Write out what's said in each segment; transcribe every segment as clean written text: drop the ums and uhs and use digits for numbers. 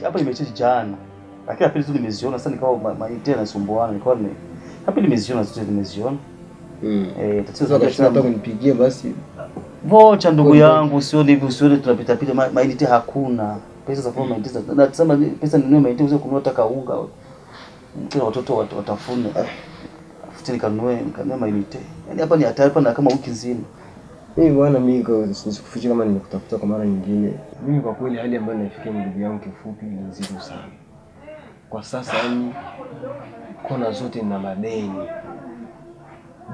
hapa nimecheji jana. Lakini pili tu nimeziona sasa nikawa maiti yanasumbuana nikawa ni hapa nimeziona zote nimeziona. Tatizo kama nataka kunipigie basi. Vocha ndugu yangu usione hivi usione tunapita pita maiti hakuna. Pesa za forma maiti na tusema pesa ninunue maiti uweze kununua taka unga. Mtu watoto watafune. Afuti nikanunue maiti. Yaani hapa ni hatari hapa na kama wiki nzima. Mimi bwana mimi sikuficha kama nimekutafuta kwa mara nyingine. Mimi kwa kweli hali ambayo naifikia ndugu yangu kifupi ni nzito sana. Kwa sasa yani kona zote na madeni.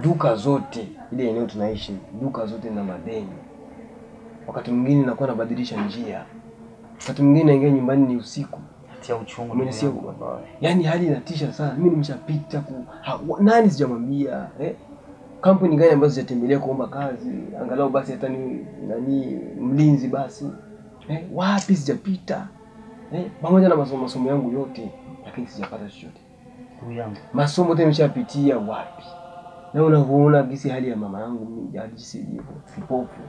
Duka zote ile eneo tunaishi, duka zote na madeni. Wakati mwingine nakuwa nabadilisha njia. Wakati mwingine naingia nyumbani ni usiku. Tia uchungu Umenisikia baba. Yaani hali inatisha sana. Mimi nimeshapita nani sijamwambia, kampuni gani ambazo sijatembelea kuomba kazi, angalau basi hata ni mlinzi basi. Wapi sijapita. Pamoja na masomo yangu yote, lakini sijapata chochote. Ndugu yangu, masomo yote nimeshapitia wapi? Na unaona gisi hali ya mama yangu mimi jinsi ilivyo, kipofu.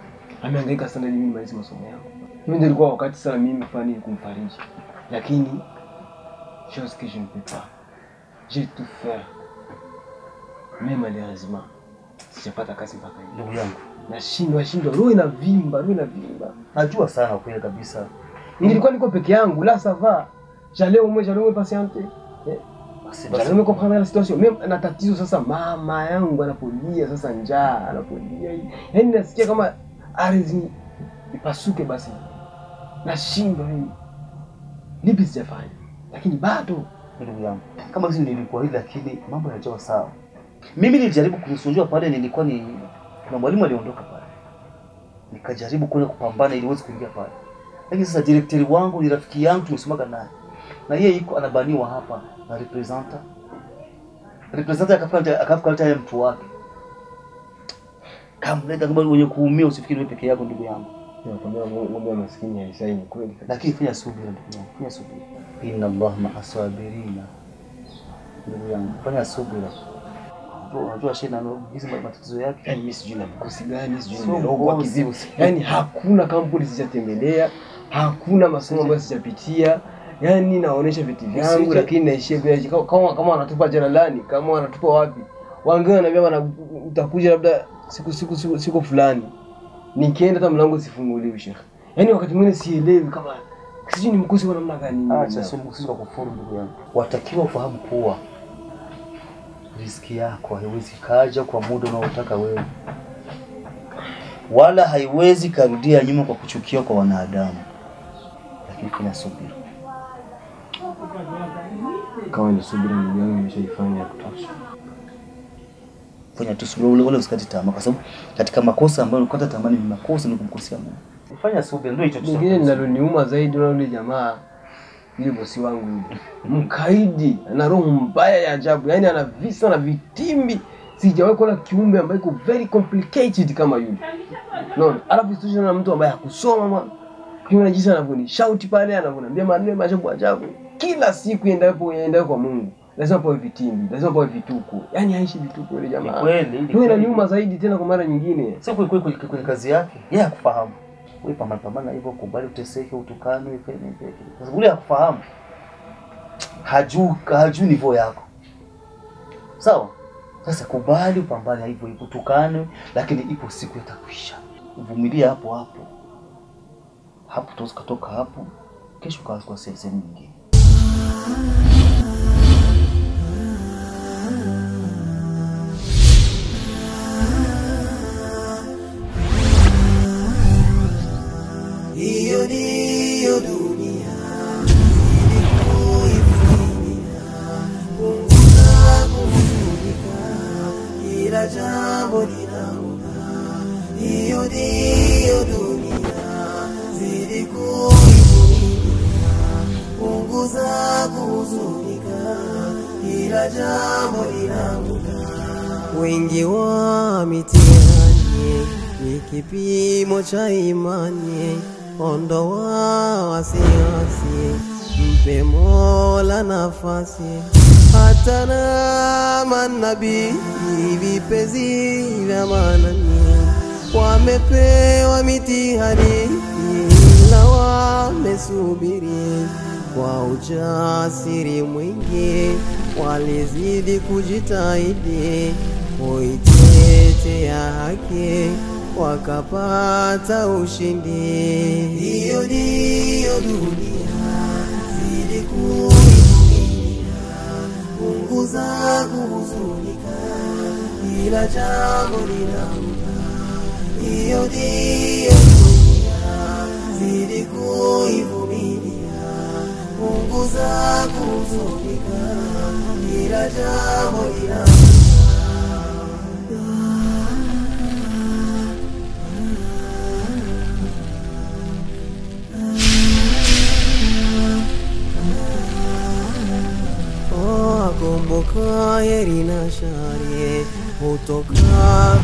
Amehangaika sana ili mimi malize masomo yangu. Mimi nilikuwa wakati sana mimi fani kumfariji. Lakini chose que je ne peux pas. J'ai tout fait. Mais malheureusement, sijapata kazi mpaka hivi. Ndugu yangu, nashindwa roho inavimba. Najua sana kweli kabisa. Nilikuwa niko peke yangu, là ça va. J'allais au moins patienter. J'allais me comprendre la situation. Même na tatizo sasa mama yangu anapolia sasa njaa, anapolia. Yaani nasikia kama ardhi ipasuke basi. Nashindwa mimi. Lipi sijafanya. Lakini bado ndugu yangu, kama hizi nilikuwa hivi lakini mambo yanajawa sawa. Mimi nilijaribu kunisonjua pale nilikuwa na mwalimu aliondoka pale. Nikajaribu kwenda kupambana ili uweze kuingia pale. Lakini sasa director wangu ni rafiki yangu tumesomaka naye. Na yeye yuko anabaniwa hapa na representer akafuata ya mtu wake. Kamleta kama mwenye kuumia usifikiri wewe peke yako ndugu yangu. Nakwambia mambo maskini haisaini kweli. Lakini fanya subira ndugu yangu, fanya subira. Inna Allah ma'asabirina. Ndugu yangu, fanya subira. Unajua shida na hizo matatizo yake. Yaani mimi sijui na mkosi gani, sijui nimerogwa kizibu. Yaani hakuna kampuni sijatembelea, hakuna masomo ambayo sijapitia. Yaani naonesha vitu vyangu lakini naishia bila kama wanatupa jalalani, kama wanatupa wapi. Wangeo wananiambia utakuja labda siku fulani. Nikienda hata mlango sifunguliwi Sheikh. Yaani wakati mwingine sielewi kama sijui ni mkosi wa namna gani. Acha sio mkosi wa kufuru ndugu yangu. Watakiwa ufahamu kuwa riziki yako haiwezi kaja kwa muda unaotaka wewe. Wala haiwezi karudia nyuma kwa kuchukia kwa wanadamu. Lakini kuna subira. Kama ni subira ndugu yangu nimeshaifanya ya kutosha. Fanya tu subira wala usikate tamaa kwa sababu katika makosa ambayo unakata tamaa ni makosa ni kumkosea Mungu. Fanya subira ndio hicho tu. Nyingine ninaloniuma zaidi na yule jamaa yule bosi wangu mkaidi na roho mbaya ya ajabu. Yaani ana visa na vitimbi. Sijawahi kuona kiumbe ambaye iko very complicated kama yule. No, alafu sisi na mtu ambaye hakusoma mwana. Kiona jinsi anavyonishauti pale, anavyoniambia maneno ajabu. Kila siku endapo kwa Mungu. Lazima pawe vitimbi, lazima pawe vituko. Yaani haishi vituko ile jamaa. Kweli. Ndio inaniuma zaidi tena kwa mara nyingine. Sio kwenye kazi yake. Yeye hakufahamu. Wewe pambana hivyo kubali uteseke utukanwe ifanye hivyo. Kwa sababu yeye hakufahamu. Hajui niveau yako. Sawa? Sasa kubali upambane hivyo utukanwe lakini ipo siku itakwisha. Uvumilie hapo. Hapo tutatoka hapo. Kesho kaanza kwa sehemu nyingine. Hiyo dunia ilikuivunia punguza kuhuzunika kila jambo linaona. Hiyo dunia ilikuivunia punguza kuhuzunika kila jambo linaona. Wengi wa mitihani ni kipimo cha imani. Ondoa wasiwasi, mpe Mola nafasi. Hata na manabii vipenzi vya manani wamepewa mitihani na wamesubiri. kwa ujasiri mwingi walizidi kujitahidi kuitetea haki wakapata ushindi. Hiyo ndiyo dunia, zidi kuivumilia, punguza kuhuzunika, kila jambo linamuda. Hiyo ndiyo dunia, zidi kuivumilia, punguza kuhuzunika, kila jambo linamuda. Kumbuka heri na shari hutoka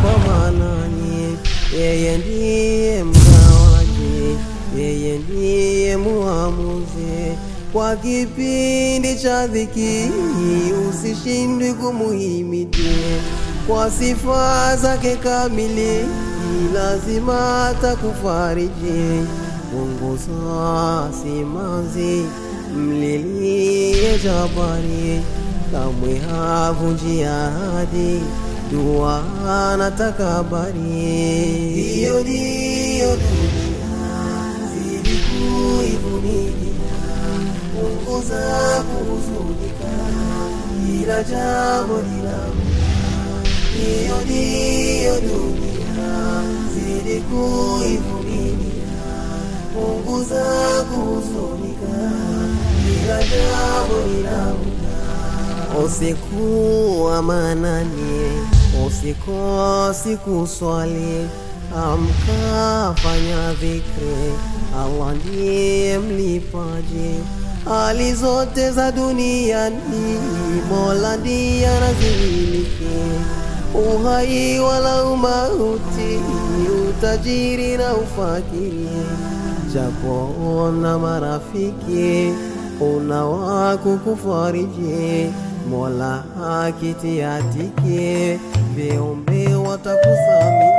kwa Manani. Yeye ndiye mgawaji, yeye ndiye muamuzi. Kwa kipindi cha dhiki usishindwe kumuhimidi, kwa sifa zake kamili lazima atakufariji. Punguza simanzi, mlilie Jabari, kamwe havunji ahadi, dua na takabari. Hiyo ndiyo dunia, zidi kuivumilia, punguza kuhuzunika, kila jambo linamuda. Hiyo ndiyo dunia, zidi kuivumilia, punguza kuhuzunika, kila jambo linamuda. Usiku wa Manani, usikosi kuswali, amka fanya dhikri, Allah ndiye mlipaji. Hali zote za duniani Mola ndiye anazimiliki, uhai wala umauti, utajiri na ufakiri. Japo una marafiki, una wako kufariji, Mola akitiatike, viumbe watakusamini.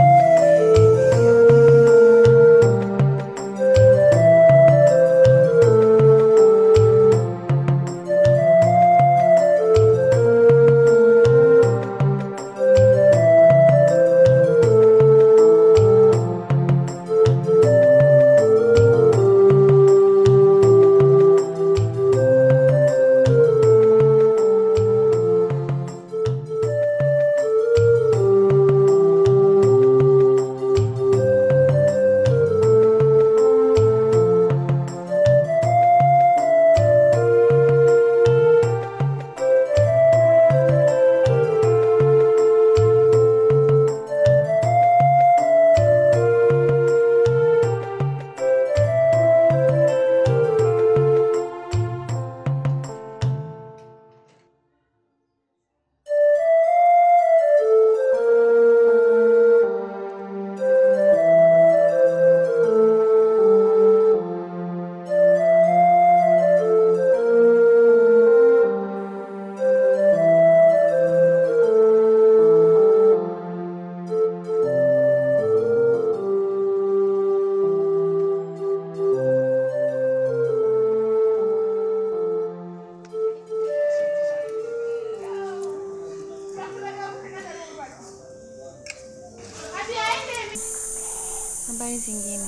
Habari zingine?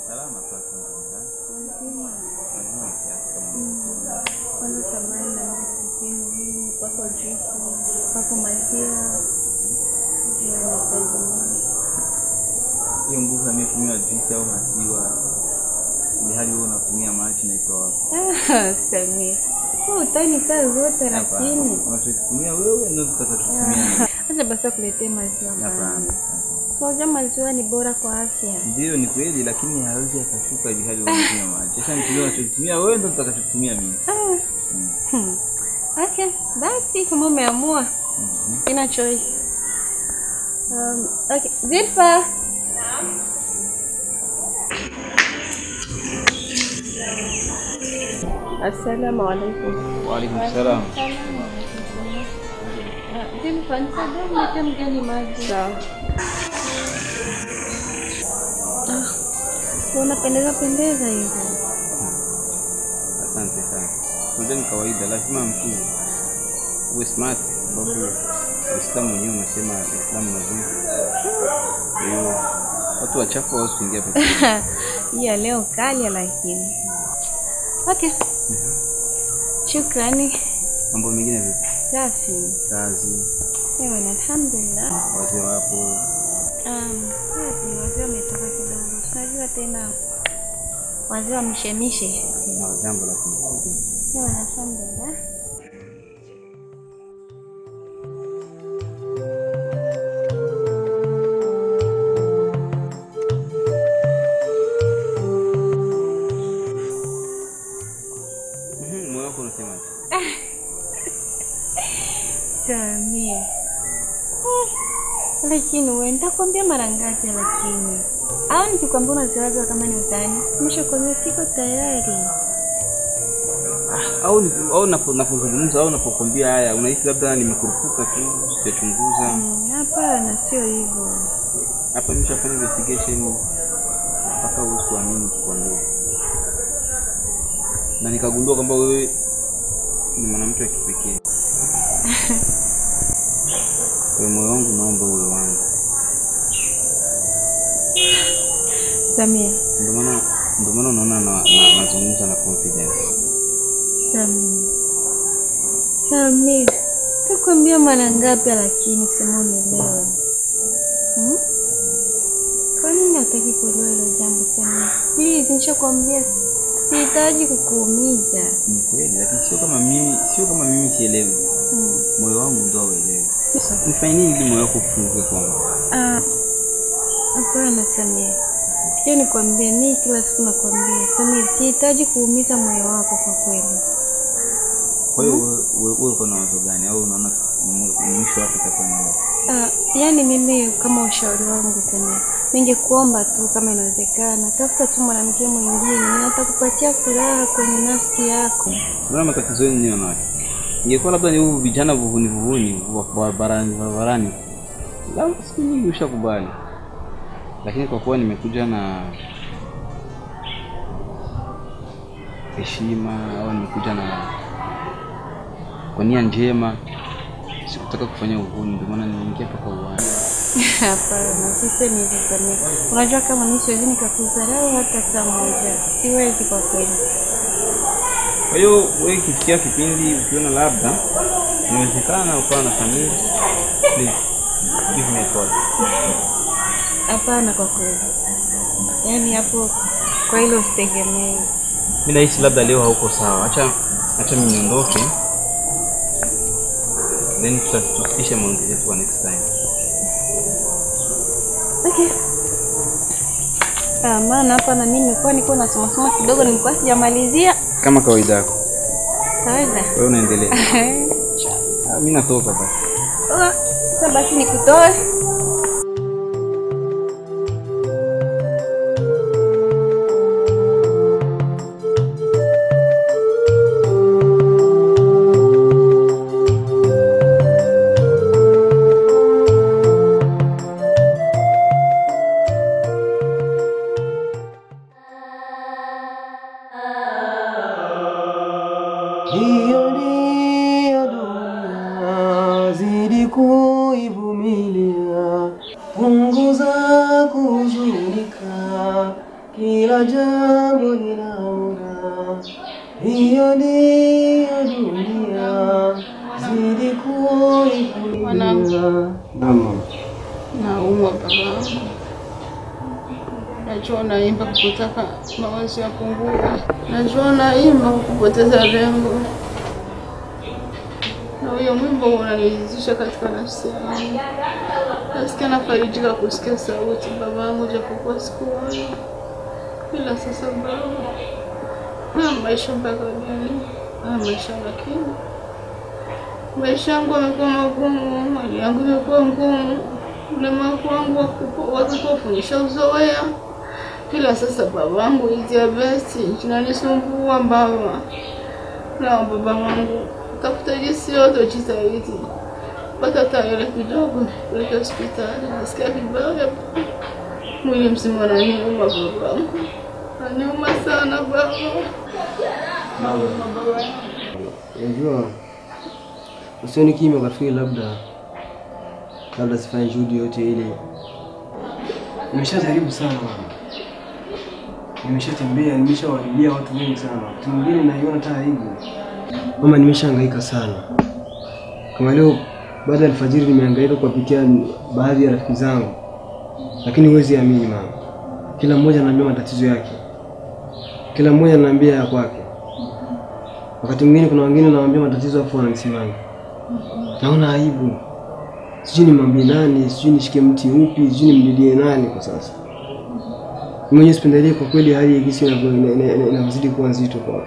Salama kwa tunza. Kwanza samani na msipini hii pako juisi, pako maziwa. Hiyo nguvu ametumia juisi au maziwa, ni hali wewe unatumia maji na itoa. Samia. Utani saa zote lakini. Unachotumia wewe ndio utakachotumia. Acha basi kuletea maziwa bana. Soja maziwa ni bora kwa afya. Ndio ni kweli, lakini hawezi akashuka ili hali unatumia maji. Sasa unachotumia wewe ndio utakachotumia mimi. Okay, basi kama umeamua. Ina choice. Okay, Zilfa. Assalamu alaikum. Wa alaikum salam. Zilfa, nisaidie mgeni maji. Sawa. Unapendeza hivyo. Ndio ni kawaida, lazima mtu uwe smart sababu Uislamu mwenyewe unasema Uislamu mzuri. Hiyo watu wachafu wasiingia peke. Ya leo kali lakini. Okay. Shukrani. Mambo mengine vipi? Safi. Kazi. Ewa alhamdulillah. Wazee wapo. Wazee wametoka kidogo. Unajua tena wazee wamshemishe. Na jambo la kumshukuru. Ewa alhamdulillah. Moyo wako unasemaje? Samia. Lakini wewe nitakwambia mara ngapi lakini? Au nikikwambia unaziwaza kama ni utani? Nimeshakwambia siko tayari. Au napozungumza au napokuambia haya unahisi labda nimekurupuka tu, sijachunguza. Hapana, sio hivyo. Hapa nimeshafanya investigation mpaka usiamini kikwambia. Na nikagundua kwamba wewe ni mwanamke wa kipekee. Kwa moyo wangu naomba uwe wangu. Samia. Ndio maana unaona nazungumza na confidence. Samia. Takwambia mara ngapi lakini kusema unielewe. Kwa nini hataki kuelewa hilo jambo Samia? Please nishakwambia sihitaji kukuumiza. Ni kweli lakini sio kama mimi sielewi. Moyo wangu ndio uelewe. Nifanye nini ili moyo wako ufunguke kwangu? Hapana Samia. Sio nikwambie, mimi kila siku nakwambia Samia sihitaji kuumiza moyo wako kwa kweli. Kwa hiyo wewe uko na wazo gani au unaona mwisho wake utakuwa nini? Yaani mimi kama ushauri wangu Samia, ningekuomba tu kama inawezekana tafuta tu mwanamke mwingine na atakupatia furaha kwenye nafsi yako. Unaona matatizo yenu ni wanawake. Ingekuwa labda ni huu vijana vuhuni wa barabarani. Labda siku nyingi ushakubali. Lakini kwa kuwa nimekuja na heshima au nimekuja na kwa nia njema, sikutaka kufanya uhuni, ndio maana niingia paka uani. Hapana, sisi ni Samia. Unajua kama mimi siwezi nikakudharau hata saa moja. Siwezi kwa kweli. Kwa hiyo wewe kifikia kipindi ukiona labda inawezekana ukawa na Samia, please give me a call. Hapana kwa kweli. Yaani hapo kwa hilo usitegemee. Mimi nahisi labda leo hauko sawa. Acha mimi niondoke. Then tutafikisha maongezi yetu kwa next time. Okay. Maana hapa na mimi niko nasoma kidogo, nilikuwa sijamalizia. Kama kawaida yako. Kawaida. Wewe unaendelea. Mimi natoka basi. Sasa basi nikutoe. Hiyo ndiyo dunia, zidi kuivumilia, punguza kuhuzunika, kila jambo linaona. Hiyo ndiyo dunia, zidi kuivumilia. Naam. Naumwa babangu. Najua naimba kutaka mawazo yapungue. Najua naimba kupoteza lengo. Na huyo mwimbo unanizisha katika nafsi yangu. Nasikia nafarijika kusikia sauti babangu japokuwa sikuwahi. Ila sasa baba, maisha mpaka lini? Maisha lakini maisha yangu yamekuwa magumu, hali yangu imekuwa ngumu. Ulemavu wangu wa kipofu nishauzoea. Ila sasa babangu diabetes inanisumbua baba. Naomba babangu tafuta jinsi yote jitahidi. Pata tarehe kidogo kuleta hospitali. Nasikia vibaya. Mwili mzima unaniuma babangu. Unaniuma sana baba. Naomba baba. Unajua usioni kimya ukafikiri labda sifanye juhudi yote ile. Nimeshajaribu sana mama. Nimeshatembea, nimeshawaambia watu wengi sana. Wakati mwingine naiona hata aibu. Mama, nimeshahangaika sana. Kama leo baada ya alfajiri nimehangaika kuwapikia baadhi ya rafiki zangu. Lakini huwezi amini mama. Kila mmoja ananiambia matatizo yake. Kila mmoja ananiambia ya kwake. Wakati mwingine kuna wengine nawaambia matatizo afu wananisimama. Naona aibu. Sijui nimwambie nani, sijui nishike mti upi, sijui nimlilie nani kwa sasa. Mwenye sipendelee kwa kweli hali hii inazidi kuwa nzito kwa.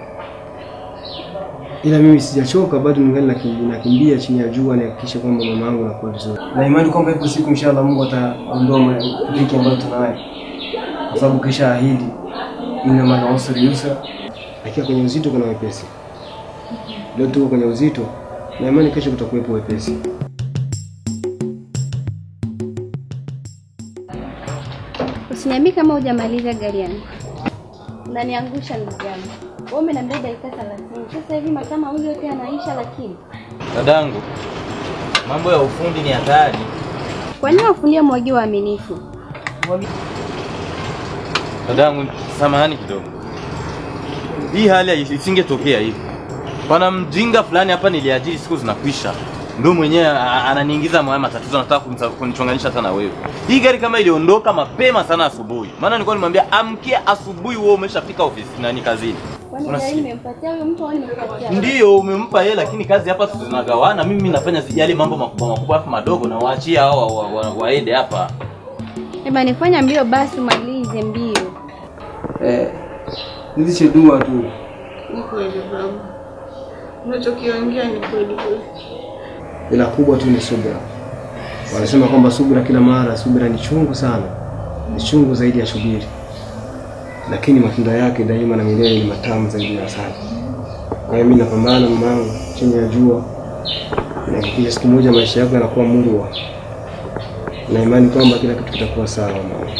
Ila mimi sijachoka, bado ningali nakimbia chini ya jua nihakikishe kwamba mama yangu anakuwa vizuri. Na imani kwamba ipo siku inshallah Mungu ataondoa mapito ambayo tunayo. Kwa sababu kisha ahidi ina maana usiri yusa. Akiwa kwenye uzito kuna wepesi. Leo tuko kwenye uzito na imani kesho kutakuwepo wepesi. Usiniambie kama hujamaliza gari yangu. Unaniangusha ndugu yangu. Wewe umeniambia dakika 30. Sasa hivi masaa mawili yote yanaisha lakini. Dadangu, mambo ya ufundi ni hatari. Kwa nini wafundi mwagi waaminifu? Dadangu, samahani kidogo. Hii hali isingetokea hivi. Pana mjinga fulani hapa niliajiri siku zinakwisha. Ndio mwenyewe ananiingiza moyo matatizo, anataka kunichonganisha sana wewe. Hii gari kama iliondoka mapema sana asubuhi. Maana nilikuwa nimwambia amkia asubuhi wewe umeshafika ofisi na ni kazini. Kwani gari nimempatia huyo mtu au nimempatia? Ndio umempa yeye, lakini kazi hapa tunagawana. Mimi nafanya sijali mambo makubwa afu madogo na waachia hao waende hapa. Eba nifanya mbio basi umalize mbio. Nizishe dua tu. Ni kweli baba. Unachokiongea ni kweli kweli. Ila kubwa tu ni subira. Wanasema kwamba subira kila mara, subira ni chungu sana. Ni chungu zaidi ya shubiri. Lakini matunda yake daima na milele ni matamu zaidi ya asali. Kwa hiyo mimi napambana mamangu chini ya jua. Na siku moja maisha yako yanakuwa murwa. Na imani kwamba kila kitu kitakuwa sawa mama.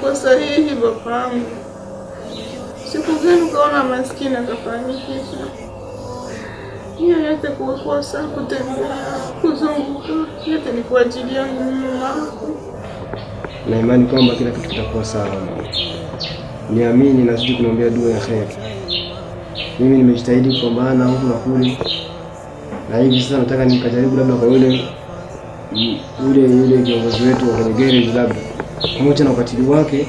Kwa sahihi babangu. Siku gani ukaona maskini akafanikisha? Hiyo yote kuwa sawa, kutembea, kuzunguka, yote ni kwa ajili yangu mama. Na imani kwamba kila kitu kitakuwa sawa mama. Niamini na zidi kuniombea dua ya kheri. Mimi nimejitahidi kupambana huku na kule. Na hivi sasa nataka nikajaribu labda kwa yule kiongozi wetu wa garage labda. Pamoja na ukatili wake,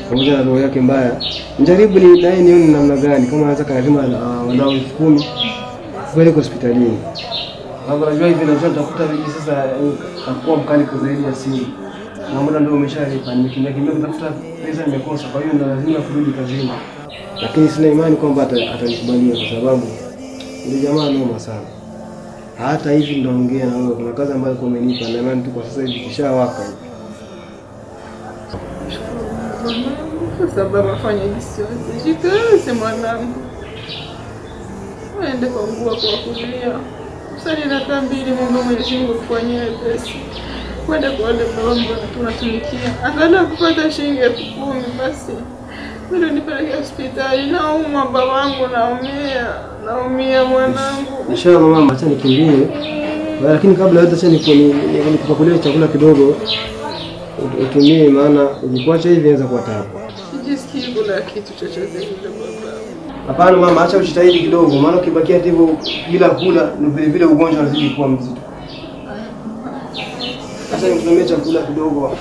pamoja na roho yake mbaya. Njaribu ni naye nione namna gani kama anaweza kalima wadau 10,000 kwenda hospitalini. Hapo najua hivi na nitakuta hivi sasa atakuwa mkali kwa zaidi ya simu. Na muda ndio umeshalipa, nimekimbia kutafuta pesa nimekosa, kwa hiyo lazima kurudi kazini. Lakini sina imani kwamba atanikubalia kwa sababu yule jamaa noma sana. Hata hivi ninaongea na wewe kuna kazi ambayo umenipa na imani tu kwa sasa hivi kishawaka hivi. Sasa baba fanya hivi jikaze mwanangu. Waende kwa nguo kwa kulia. Sasa na kambili Mungu Mwenyezi Mungu kufanyia pesa. Kwenda kwa wale baba tunatumikia. Angalau kupata shilingi 10,000 basi. Ndio nipeleke hospitali na umma babangu naumia mwanangu. Inshallah mama acha nikimbie. Lakini kabla yote acha nikupakulie chakula kidogo. Utumie maana ukikuacha hivi inaweza kuwa taabu. Sijisikii kula kitu chochote kile baba. Hapana mama, acha ujitahidi kidogo maana ukibakia hivyo bila kula ni vile vile ugonjwa unazidi kuwa mzito. Acha nikusomee chakula kidogo.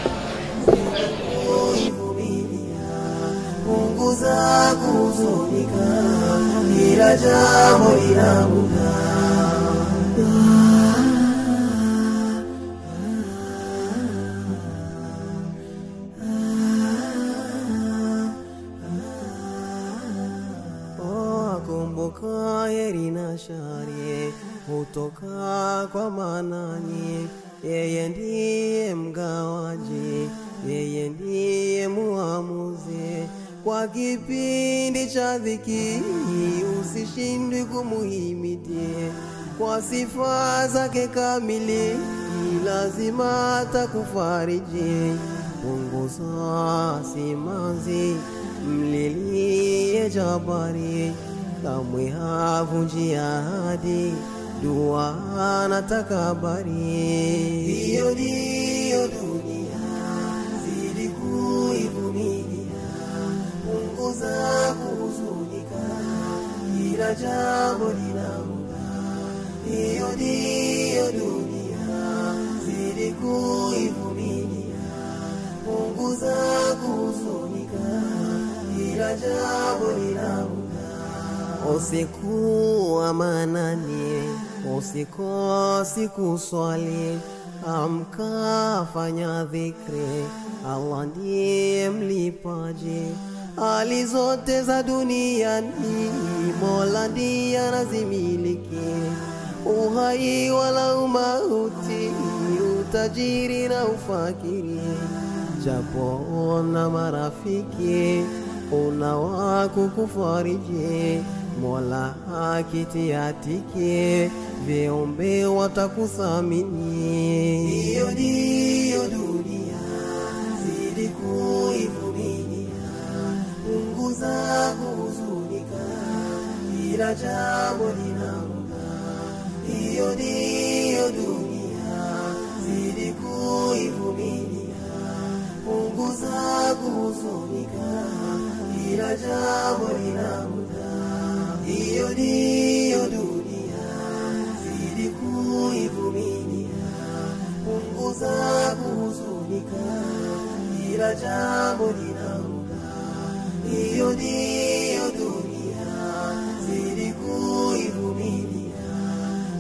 Punguza kuhuzunika, kila jambo linamuka. Kumbuka heri na shari hutoka kwa Manani. Yeye ndiye mgawaji, yeye ndiye muamuzi. Kwa kipindi cha dhiki usishindwe kumuhimidi. Kwa sifa zake kamili lazima atakufariji. Punguza simanzi, mlilie Jabari. kamwe havunji ahadi, dua na takabari. Hiyo ndiyo dunia, zidi kuivumilia, punguza kuhuzunika, kila jambo lina muda. Hiyo ndiyo dunia, zidi kuivumilia, punguza kuhuzunika, kila jambo lina muda. Usiku wa manane, usikosi kuswali, amka fanya dhikri, Allah ndiye mlipaji. Hali zote za duniani Mola ndiye anazimiliki, uhai wala umauti, utajiri na ufakiri. Japo na marafiki una wako kufariji, Mola akitiatiki, viumbe watakuthamini. Hiyo ndiyo dunia, zidi kuivumilia, punguza kuhuzunika, kila jambo lina muda. Hiyo ndiyo dunia, zidi kuivumilia, punguza kuhuzunika, kila jambo lina muda. Hiyo ndiyo dunia, zidi kuivumilia, punguza kuhuzunika, kila jambo lina muda. Hiyo ndiyo dunia, zidi kuivumilia,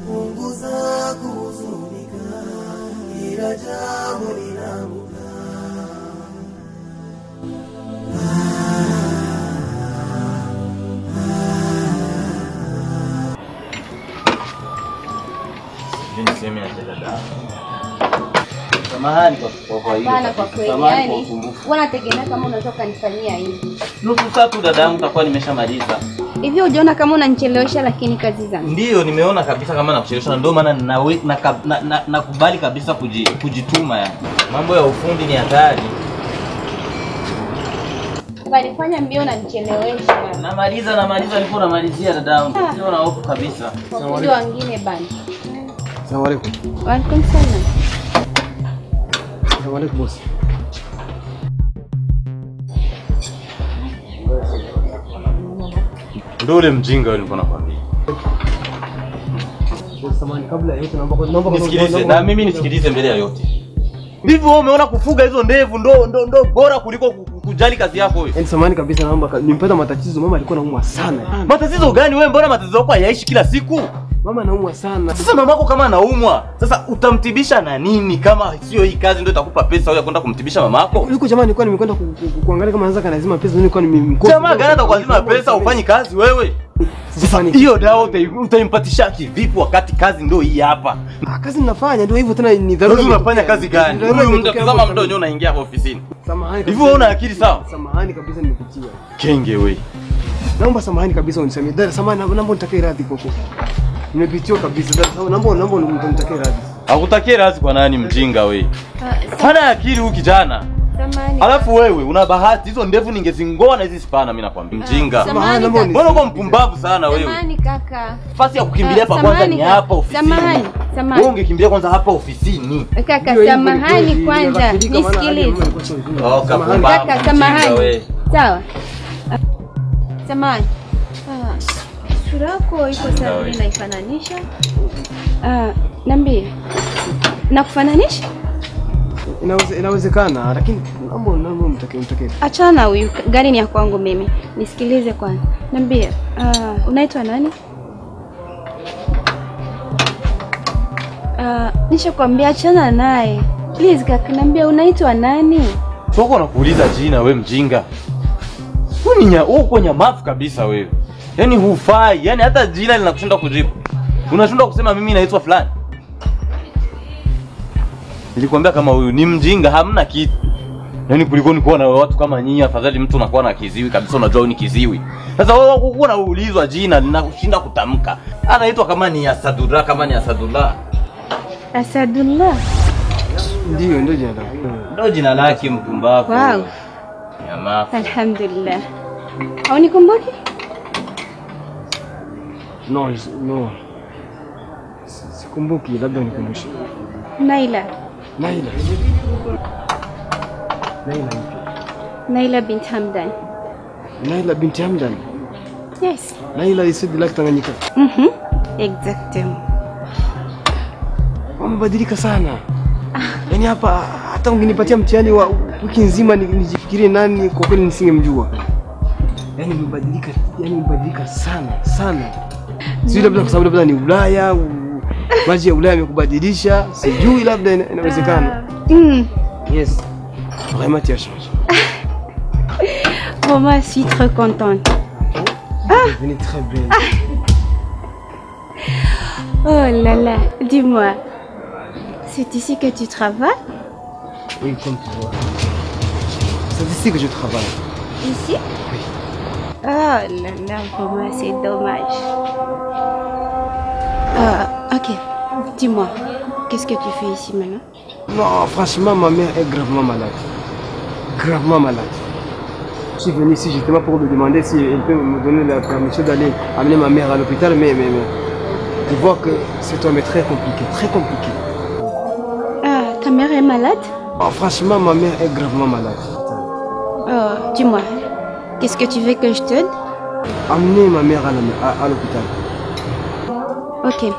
punguza kuhuzunika, kila jambo lina muda. Niseme aje dada. Samahani kwa hiyo. Hapana, kwa kweli yani wanategemea kama unaweza kunifanyia hivi. Nusu saa tu dada yangu takuwa nimeshamaliza. Hivi unaona kama unanichelewesha lakini kazi zangu. Ndio nimeona kabisa kama nakuchelewesha, ndio maana nakubali kabisa kujituma yani. Mambo ya ufundi ni hatari. Unanifanya mbio na nichelewesha. Namaliza nilipo namalizia dada yangu. Ndio na hofu kabisa. Wafundi wengine bana. Assalamu alaikum. Wa alaikum salam. Assalamu alaikum boss. Ndio ule mjinga nilikuwa nakwambia. Samahani, kabla ya yote naomba nisikilize na mimi nisikilize mbele ya yote. Ndivyo wewe umeona kufuga hizo ndevu ndo bora kuliko kujali kazi yako wewe. Yaani samahani kabisa, naomba nimpata matatizo, mama alikuwa anaumwa sana. Matatizo gani wewe? Mbona matatizo yako hayaishi kila siku? Mama anaumwa sana. Sasa mamako kama anaumwa, sasa utamtibisha na nini kama sio hii kazi ndio itakupa pesa wewe kwenda kumtibisha mamako? Yuko jamaa nilikuwa nimekwenda kuangalia kama anaweza kanazima pesa, nilikuwa nimemkopa. Jamaa gani atakuazima pesa ufanye kazi wewe? Sasa hiyo dawa utaimpatisha kivipi wakati kazi ndio hii hapa? Kazi ninafanya ndio hivyo tena, ni dharura. Unafanya kazi gani? Huyu mtazama mtu ndio unaingia ofisini. Samahani. Hivi wewe una akili sawa? Samahani kabisa nimekutia. Kenge wewe. Naomba samahani kabisa unisamee. Dada samahani, naomba nitakae radhi koko. Nimepitiwa kabisa dada. Naomba nitakae radhi. Hakutakie radhi kwa nani mjinga wewe? Hana akili huyu kijana. Samahani. Alafu wewe una bahati, hizo ndevu ningezingoa na hizi spana mimi nakwambia. Mjinga. Mbona uko mpumbavu sana wewe? Samahani kaka. Nafasi ya kukimbilia hapa kwanza ni hapa ofisini. Samahani. Wewe ungekimbilia kwanza hapa ofisini. Kaka samahani kwanza, nisikilize. Oh kaka samahani. Sawa. Samahani. Sura yako iko sawa, naifananisha. Niambie. Nakufananisha? Inawezekana, lakini naomba mtake. Achana huyu, gari ni ya kwangu mimi. Nisikilize kwanza. Niambie, unaitwa nani? Nishakwambia achana naye. Please kaka, niambie unaitwa nani? Soko nakuuliza jina wewe mjinga. Wewe uko nyamafu kabisa wewe. Yaani hufai, yaani hata jina linakushinda kujibu. Unashindwa kusema mimi naitwa fulani. Nilikwambia kama huyu ni mjinga hamna kitu. Yaani kuliko ni kuwa na watu kama nyinyi, afadhali mtu unakuwa na kiziwi kabisa, unajua ni kiziwi. Sasa wewe uko unaulizwa jina linakushinda kutamka. Anaitwa kama ni Asadullah, kama ni Asadullah. Asadullah. Ndio jina lake. Ndio jina lake mpumbavu. Wow. Nyama. Alhamdulillah. Haunikumbuki? No, no. Sikumbuki, labda nikumbushe. Naila. Naila. Naila bint Hamdan. Naila binti Hamdan. Yes. Naila isidi laki Tanganyika. Exactement. Wamebadilika sana. Yaani hapa hata ungenipatia mtihani wa wiki nzima nijifikirie nani, kwa kweli nisingemjua. Yaani mbadilika sana. Sijui labda kwa sababu labda ni Ulaya, maji ya Ulaya yamekubadilisha, sijui labda inawezekana. Yes. Vraiment tu as changé. Moi, je suis très contente. Tu es très belle. Oh là là, dis-moi, c'est ici que tu travailles? Oui, comme tu vois. C'est ici que je travaille. Ici? Oui. Oh là là, pour moi, c'est dommage. Ok, dis-moi, qu'est-ce que tu fais ici maintenant? Non, franchement, ma mère est gravement malade. Gravement malade. Je suis venu ici justement pour lui demander si elle peut me donner la permission d'aller amener ma mère à l'hôpital, mais tu vois que cet homme est très compliqué, très compliqué. Ah, ta mère est malade? Oh, franchement, ma mère est gravement malade. Oh, dis-moi, qu'est-ce que tu veux que je t'aide? Amener ma mère à l'hôpital. Ok,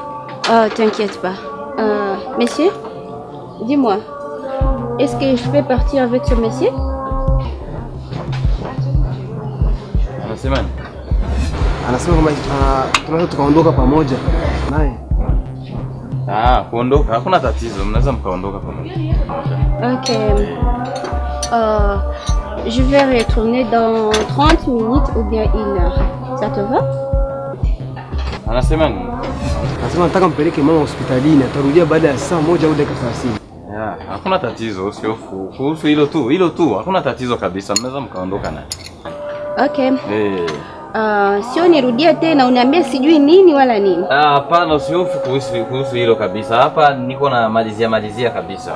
t'inquiète pas. Monsieur, dis-moi, est-ce que je peux partir avec ce monsieur? Anasema kama tunaweza tukaondoka pamoja naye. Kuondoka hakuna tatizo, mnaweza mkaondoka pamoja. Ok. Je vais retourner dans 30 minutes ou bien 1 heure. Ça te va? Anasema nini? Anasema nataka mpeleke mama hospitalini, atarudia baada ya saa moja au dakika 30. Hakuna tatizo, usihofu. Kuhusu hilo tu, hakuna tatizo kabisa, mnaweza mkaondoka naye. Okay. Sio nirudia tena uniambie sijui nini wala nini. Hapana, usihofu kuhusu hilo kabisa. Hapa niko na malizia kabisa.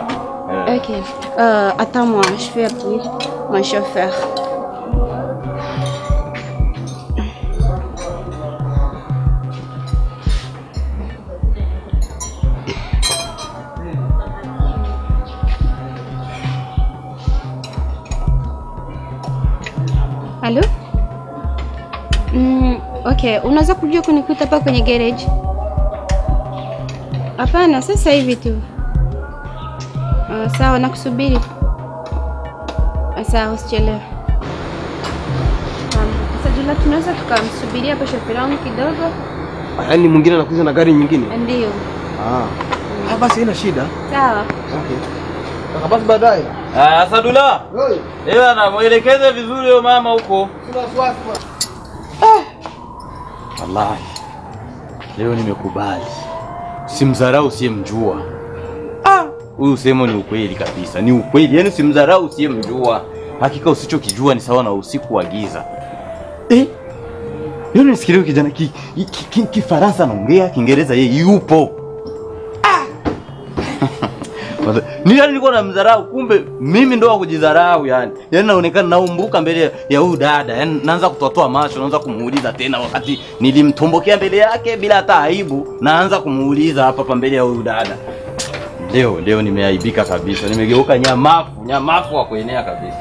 Okay. Attends-moi, je vais appeler mon chauffeur. Allô? Okay, unaweza kuja kunikuta hapa kwenye garage? Hapana, sasa hivi tu. Sawa, nakusubiri. Sawa, usichelewe. Sasa Jula, tunaweza tukamsubiria hapa shoferi wangu kidogo? Yaani mwingine anakuja na gari nyingine? Ndio. Basi haina shida. Sawa. Okay. Basi baadaye. Sadula. Namuelekeze vizuri huyo mama huko. Wallahi. Leo nimekubali. Simdharau usiyemjua. Huyu sema ni ukweli kabisa. Ni ukweli. Yaani simdharau usiyemjua. Hakika usichokijua ni sawa na usiku wa giza. Yule nisikiliwe kijana Kifaransa anaongea, Kiingereza yeye yupo. Nilikuwa namdharau, kumbe mimi ndo wa kujidharau yani. Yaani naonekana naumbuka mbele ya huyu dada. Yaani naanza kutotoa macho, naanza kumuuliza tena wakati nilimtombokea mbele yake bila hata aibu, naanza kumuuliza hapa mbele ya huyu dada. Leo nimeaibika kabisa. Nimegeuka nyamafu wa kuenea kabisa.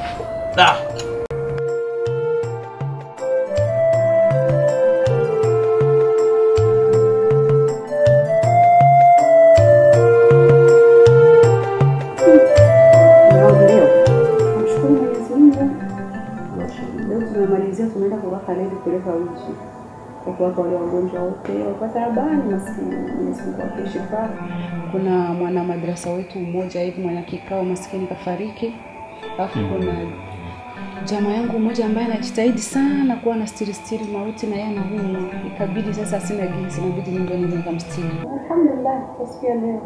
Tunaenda kuwapa leo kupeleka uji kwa wale wagonjwa wote wapata habari maskini kwa shifa. Kuna mwana madrasa wetu mmoja hivi mwana kikao maskini kafariki. Alafu kuna jamaa yangu mmoja ambaye anajitahidi sana kuwa na stiri mauti na yeye anaumwa. Ikabidi sasa sina jinsi, inabidi niende nikamstiri. Alhamdulillah, kusikia leo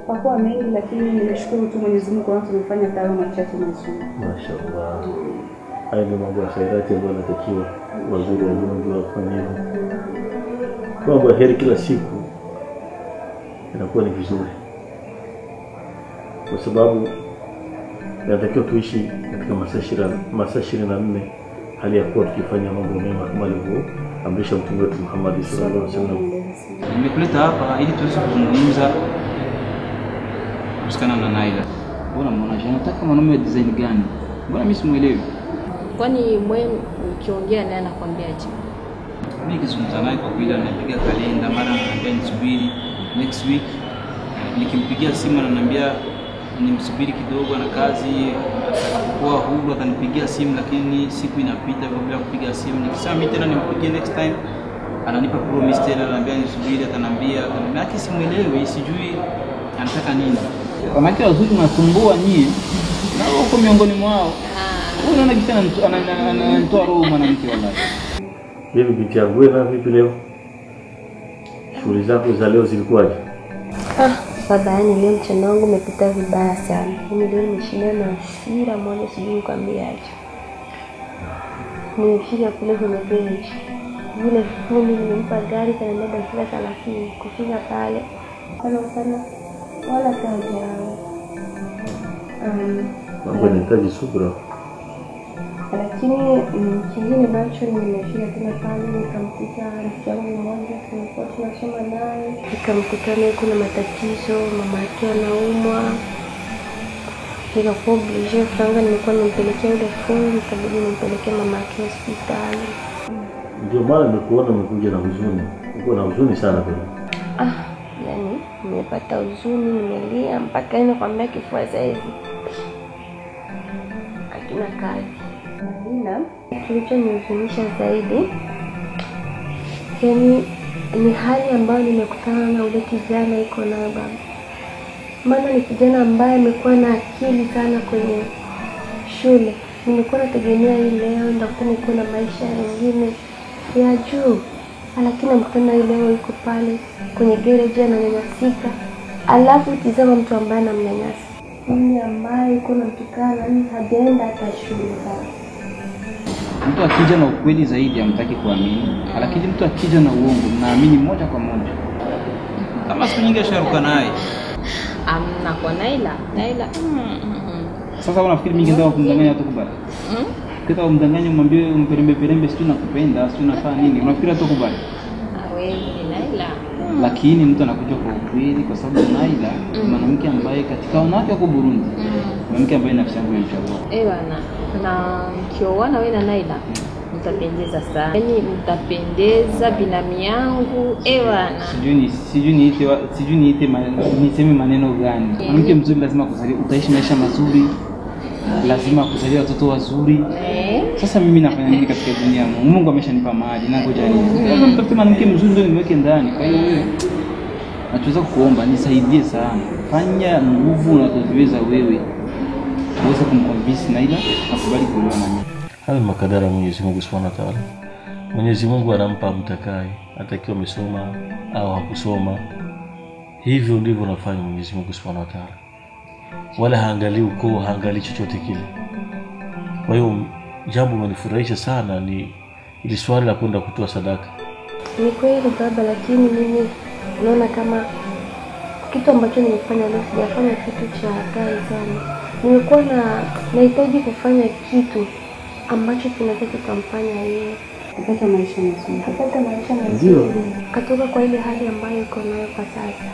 kwa kuwa mengi, lakini nimeshukuru tu Mwenyezi Mungu kwa tumefanya kazi machache mazuri. Mashaallah. Haya ni mambo ya khairati ambayo yanatakiwa wazuri wa Mungu wafanye. Mambo ya heri kila siku inakuwa ni vizuri, kwa sababu inatakiwa tuishi katika masaa 24 hali ya kuwa tukifanya mambo mema kama amrisha Mtume wetu Muhammad sallallahu alaihi wasallam. Nimekuleta hapa ili tuweze kuzungumza kuhusiana na Naila. Mbona mwanamke anataka mwanaume wa design gani? Mbona mimi simuelewi? Kwani mwe ukiongea naye anakuambiaje? Mimi kizungumza naye kwa kweli anapiga kalenda, mara ananiambia nisubiri next week. Nikimpigia simu ananiambia nimsubiri kidogo na kazi kwa huru, atanipigia simu lakini siku inapita bila kupiga simu. Nikisema mimi tena nimpigie next time ananipa promise tena, ananiambia nisubiri, ataniambia yake simuelewi, sijui anataka nini. Wanawake wazuri mnasumbua nyie. Na uko miongoni mwao. Unaona kitana anatoa roho mwanamke wallahi. Wewe binti yangu wewe vipi leo? Shughuli zako za leo zilikuwaje? Baba, yani leo mchana wangu umepita vibaya sana. Mimi leo nimeshinda na hasira moja, sijui nikwambiaje. Nimefika kule kwenye benchi. Yule fundi nimempa gari kanaenda dakika 30 kufika pale. Sana wala kaja. Mambo yanahitaji subira. Lakini kingine ambacho nimefika tena pale nikamkuta rafiki yangu mmoja tulikuwa tunasoma naye, nikamkuta naye kuna matatizo, mama yake anaumwa. Nikakuwa obligé franga nilikuwa nimpelekea yule fundi, ikabidi nimpelekee mama yake hospitali. Ndio maana nimekuona umekuja na huzuni. Uko na huzuni sana kweli. Yani nimepata huzuni, nimelia mpaka ninakwambia kifua saizi hakina kazi. Nina kilichonihuzunisha zaidi yani ni hali ambayo nimekutana na ule kijana iko nayo baba. Maana ni kijana ambaye amekuwa na akili sana kwenye shule. Nilikuwa nategemea hii leo ndakutana iko na maisha mengine ya juu, lakini mkutana hii leo iko pale kwenye garage ananyanyasika. Alafu tizama mtu ambaye anamnyanyasa, mimi ambaye iko natukana, mimi hajaenda hata shule baba. Mtu akija na ukweli zaidi hamtaki kuamini, lakini mtu akija na uongo mnaamini moja kwa moja. Kama siku nyingi asharuka naye. Amna kwa Naila. Sasa unafikiri mimi ndio kumdanganya atakubali? Kika umdanganya umwambie umperembe sio nakupenda, sio nafanya nini? Unafikiri atakubali? Wewe Naila. Lakini mtu anakuja kwa ukweli kwa sababu Naila ni mwanamke ambaye katika wanawake wa Burundi, mwanamke ambaye nafsi yangu inamchagua. Bana, na mkioana wewe na Naila mtapendeza sana. Yaani mtapendeza binamu yangu. Bana. Sijui niseme maneno gani. Mwanamke mzuri lazima kuzaliwa, utaishi maisha mazuri. Lazima kuzalia watoto wazuri. Sasa mimi nafanya nini katika dunia? Mungu ameshanipa mali na ngoja nini? Lazima nitafute mwanamke mzuri ndio niweke ndani. Kwa hiyo wewe nachoweza kuomba nisaidie sana. Fanya nguvu unazoziweza wewe. Uweze kumconvince Naila akubali kuolewa na mimi. Hayo makadara Mwenyezi Mungu Subhanahu wa Ta'ala. Mwenyezi Mungu anampa mtakaye, atakiwa amesoma au hakusoma. Hivyo ndivyo anafanya Mwenyezi Mungu Subhanahu wa Ta'ala. Wala haangalii ukoo, haangalii chochote kile. Kwa hiyo jambo linanifurahisha sana ni ile swali la kwenda kutoa sadaka. Ni kweli baba, lakini mimi naona kama kitu ambacho nimefanya leo sijafanya kitu cha hatari sana. Nimekuwa nahitaji kufanya kitu ambacho kinaweza kikamfanya yeye kupata maisha mazuri. Ndio. Katoka kwa ile hali ambayo iko nayo kwa sasa.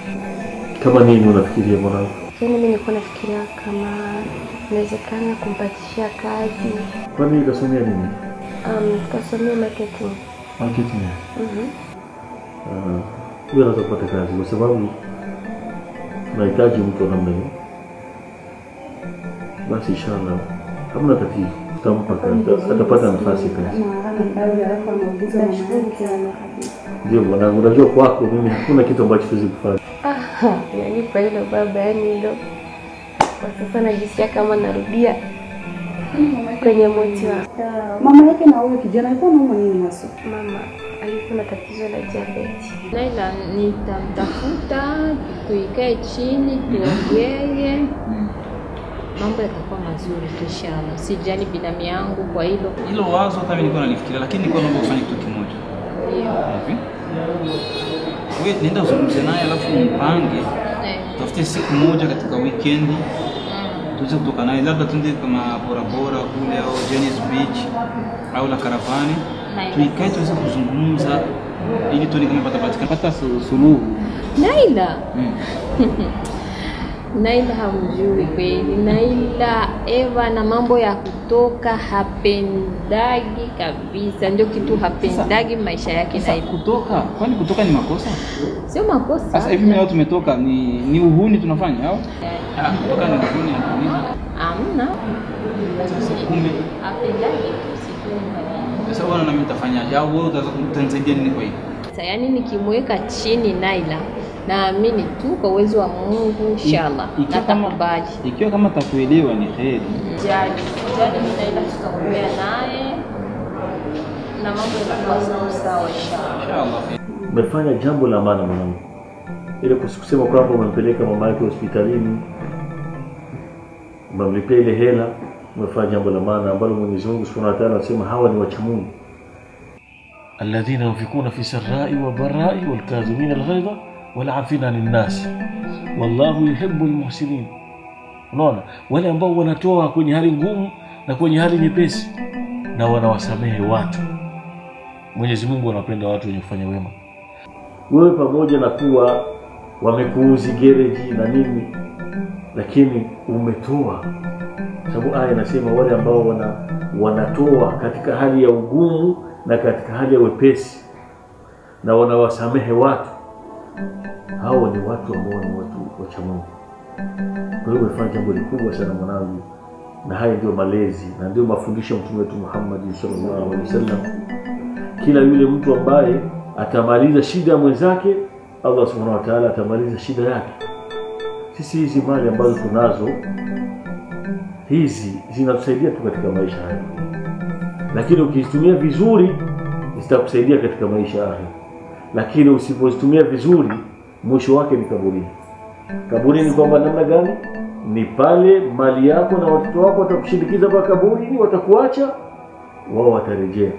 Kama nini unafikiria mwanangu? Yaani mimi nilikuwa nafikiria kama inawezekana kumpatishia kazi. Kwani unasomea nini? Kasomea marketing. Marketing. Wewe unataka kupata kazi kwa sababu tunahitaji mtu namna hiyo. Basi inshallah hamna tatizo. Tutampa kazi. Atapata nafasi kazi. Ndio mwanangu, unajua kwako mimi hakuna kitu ambacho siwezi kufanya. Yaani kwa hilo baba, yani ndio kwa sasa najisikia kama narudia kwenye moyo wangu. Mama yake na huyo kijana alikuwa anaumwa nini hasa? Mama alikuwa na tatizo la diabetes. Naila nitamtafuta, tuikae chini, tuongee. Mambo yatakuwa mazuri inshallah. Sijali binamu yangu kwa hilo. Hilo wazo hata mimi nilikuwa nalifikiria, lakini nilikuwa naomba ufanye kitu kimoja. Hivi? Wewe nenda uzungumze naye alafu mpange. Tafute siku moja katika weekend. Tuweze kutoka naye, labda tuende kama Bora Bora kule au Jenny's Beach au la Caravani. tuikae tuweze kuzungumza ili tuone kama pata suluhu. Naila. Naila hamjui kweli. Naila Eva na mambo ya kutoka hapendagi kabisa. Ndio kitu hapendagi maisha yake Naila. Kutoka? Kwani kutoka ni makosa? Sio makosa. Sasa hivi mimi tumetoka ni uhuni tunafanya au? Kutoka ni uhuni hakuna. Hamna. Kumbe hapendagi sasa bwana na mimi nitafanyaje? Au wewe utanisaidia nini kwa hiyo? Sasa yani nikimweka chini Naila naamini tu kwa uwezo wa Mungu inshallah natakubali. Ikiwa kama takuelewa ni kheri. Jadi nitaenda tutaongea naye na mambo yatakuwa sawa inshallah. Umefanya jambo la maana mwanangu. Ile kusema kwamba umempeleka mama yake hospitalini, umemlipia ile hela, umefanya jambo la maana ambalo Mwenyezi Mungu Subhanahu wa Ta'ala anasema hawa ni wacha Mungu. Alladhina yunfikuna fi sarra'i wa dharra'i wal kadhimina al-ghayza wal 'afina 'anil nas. Wallahu yuhibbul muhsinin. Unaona? Wale ambao wanatoa kwenye hali ngumu na kwenye hali nyepesi na wanawasamehe watu. Mwenyezi Mungu anapenda watu wenye kufanya wema. Wewe pamoja na kuwa wamekuuzi gereji na nini, lakini umetoa. Sababu aya inasema wale ambao wanatoa katika hali ya ugumu na katika hali ya wepesi na wanawasamehe watu, hao ni watu ambao ni watu wacha Mungu. Kwa hiyo umefanya jambo kubwa sana mwanangu, na haya ndio malezi na ndio mafundisho ya Mtume wetu Muhammad sallallahu alaihi wasallam. Kila yule mtu ambaye atamaliza shida mwenzake, Allah Subhanahu wa Ta'ala atamaliza shida yake. Sisi hizi mali ambazo tunazo hizi zinatusaidia tu katika maisha haya, lakini ukizitumia vizuri zitakusaidia katika maisha haya. Lakini usipozitumia vizuri mwisho wake ni kaburini. Kaburini kwamba namna gani? Ni pale mali yako na watoto wako watakushindikiza kwa kaburini, watakuacha, wao watarejea.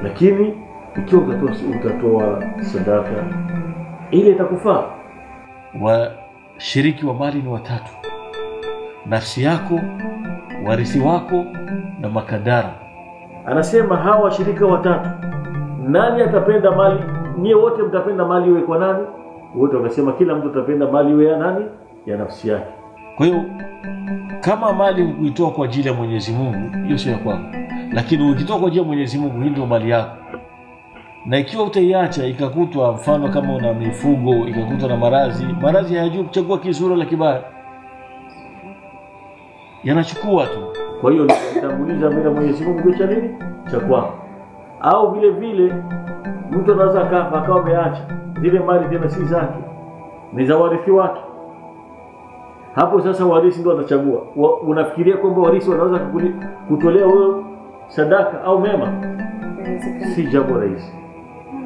Lakini ikiwa utatoa sadaka ile itakufaa. Washiriki wa mali ni watatu: nafsi yako, warisi wako na makadara. Anasema hawa washirika watatu, nani atapenda mali? Nyie wote mtapenda mali iwe kwa nani? Wote wakasema kila mtu atapenda mali iwe ya nani? Ya nafsi yake. Kwa hiyo kama mali ukitoa kwa ajili ya Mwenyezi Mungu, hiyo sio ya kwako. Lakini ukitoa kwa ajili ya Mwenyezi Mungu, hii ndio mali yako. Na ikiwa utaiacha ikakutwa, mfano kama una mifugo ikakutwa na maradhi hayajui kuchagua kizuri la kibaya, yanachukua tu. Kwa hiyo nitanguliza mbele Mwenyezi Mungu kwa nini? Cha kwako. Au vile vile mtu anaweza akafa akawa ameacha zile mali, tena si zake, ni za warithi wake. Hapo sasa warithi ndio watachagua. Unafikiria kwamba warithi wanaweza kutolea wewe sadaka au mema? Si jambo rahisi.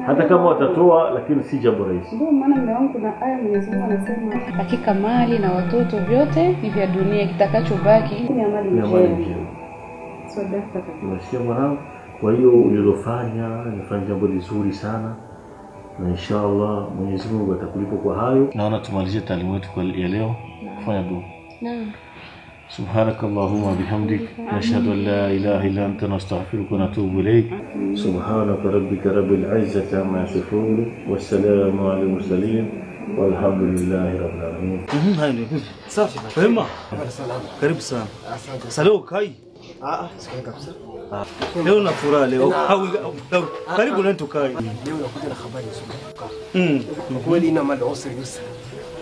Hata kama watatoa, lakini si jambo rahisi. Ndio maana mume wangu na aya Mwenyezi Mungu anasema hakika mali na watoto vyote ni vya dunia, kitakachobaki ni amali njema. Sadaka tunasikia mwanangu. Kwa hiyo ulilofanya ni jambo zuri sana, na inshallah Mwenyezi Mungu atakulipa kwa hayo. Naona tumalizie taalimu yetu kwa leo. Fanya dua. Naam. سبحانك اللهم وبحمدك نشهد أن لا إله إلا أنت نستغفرك ونتوب إليك. سبحانك ربك رب العزة عما يصفون والسلام على المرسلين والحمد لله رب العالمين. Safi. Wema. Karibu sana. Sasa leo kai? Sikai kabisa. Leo na furaha leo. Karibu na tukai. Leo nakuja na habari nzuri. Kweli ina mali usri yusra.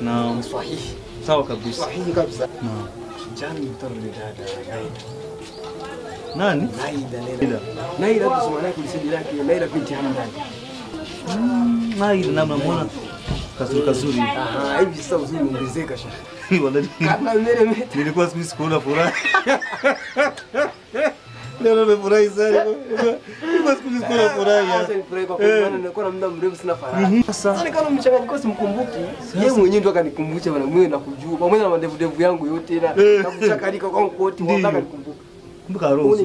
Naam. Sahihi. Sawa kabisa. Sahihi kabisa. Naam. Jana mtaro ni dada nani? Naila kusema naye kulisidi lake Naila binti Hamdan. Naila namna muona kazuri. Hivi sasa uzuri umeongezeka sha. Wallahi. Kama mimi nilikuwa sikuona furaha. Leo nimefurahi sana. Nilikuwa sikuona furaha. Sasa nifurahi kwa maana nilikuwa na muda mrefu sina faraja. Sasa kama mchanganyiko simkumbuki. Yeye mwenyewe ndo akanikumbusha bwana, mimi nakujua. Pamoja na madevu yangu yote na kuchakalika kwa koti wanataka nikumbuke. Kumbuka roho.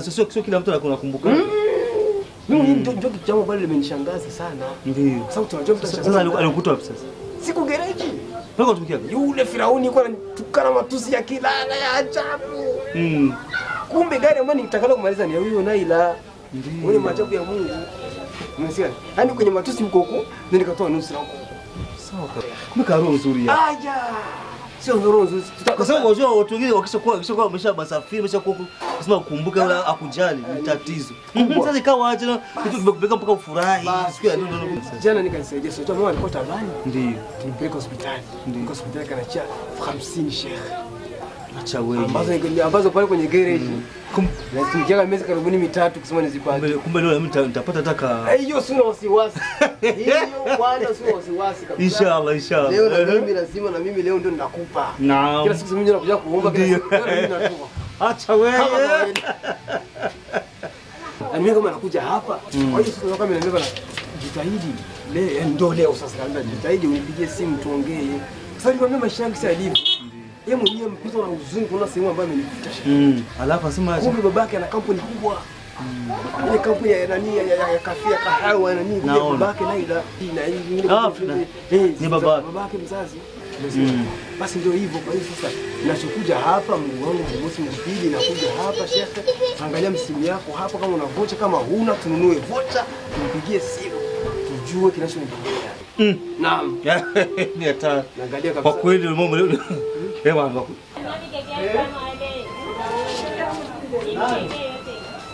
Sio kila mtu anakumbuka. Mimi ndio kitu changu bali limenishangaza sana. Ndio. Sasa tunajua sasa alikuta wapi sasa? Siku gereji. Paka tukiaga. Yule Firauni yuko anatukana matusi ya kilala ya ajabu. Kumbe gari ambayo nitakalo kumaliza ni huyo Naila. Wewe ni maajabu ya Mungu. Unasikia? Yaani kwenye matusi huko huko ndio nikatoa nusu na huko. Sawa kabisa. Kumbe karo nzuri ya. Aya. Sio roho nzuri. Kwa sababu unajua watu wengine wakishakuwa wameshabasafiri, wameshakuwa kusema kukumbuka wala akujali ni tatizo. Sasa ikawa aje na kitu kimekupeleka mpaka ufurahi. Siku ya ndio jana nikanisaidia sio mama alikuwa tabani. Ndio. Nilipeleka hospitali. Ndio hospitali kanacha 50 sheikh. Acha wewe. Ambazo pale kwenye garage. Nasikia miezi karibuni mitatu kusema nizipate. Kumbe leo nitapata taka. Hiyo sio wasiwasi. Hiyo kwanza sio wasiwasi kabisa. Inshallah. Leo na mimi lazima na mimi leo ndio ninakupa. Naam. Kila siku mimi nakuja kuomba kila siku mimi natuma. Acha wewe. Mimi kama nakuja hapa. Kwa hiyo sasa kama nimeambia jitahidi. Ndio leo sasa naambia jitahidi unipigie simu tuongee. Sasa nikwambia maisha yangu sasa hivi. Yeye mwenyewe mpita na huzuni kuna sehemu ambayo amenifuta. Alafu asema aje? Kumbe babake ana kampuni kubwa. Ile kampuni ya nani ya kafia kahawa na nini babake naida ni babake mzazi. Basi ndio hivyo. Kwa hiyo sasa ninachokuja hapa Mungu wangu Jumamosi mpili nakuja hapa shekhe, angalia msimu yako hapa kama una vocha, kama huna tununue vocha, tupigie simu tujue kinachoendelea. Naam. Ni hatari. Naangalia kabisa. Kwa kweli mambo leo. Bwana.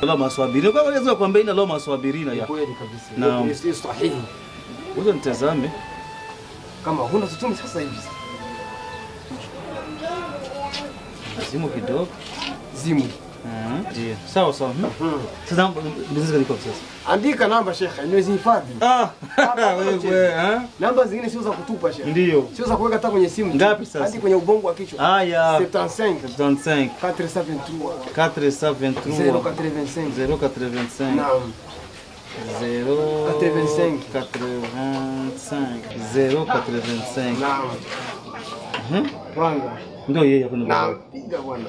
Leo maswabiri. Kwa hiyo lazima kuambia ina leo maswabirina ya. Kweli kabisa. Naam. Ni sahihi. Wewe nitazame. Kama huna tutume sasa hivi. Zimu kidogo. Zimu. Ndio. Sawa sawa. Sasa business gani kwa sasa? Andika namba shekhe, nimezihifadhi. Wewe namba zingine sio za kutupa shekhe. Ndio. Sio za kuweka hata kwenye simu. Ngapi sasa? Hadi kwenye ubongo wa kichwa. 75 473 085 085. Naam. 085 085. Naam. Wanga. Ndio yeye hapo. Naam, piga bwana.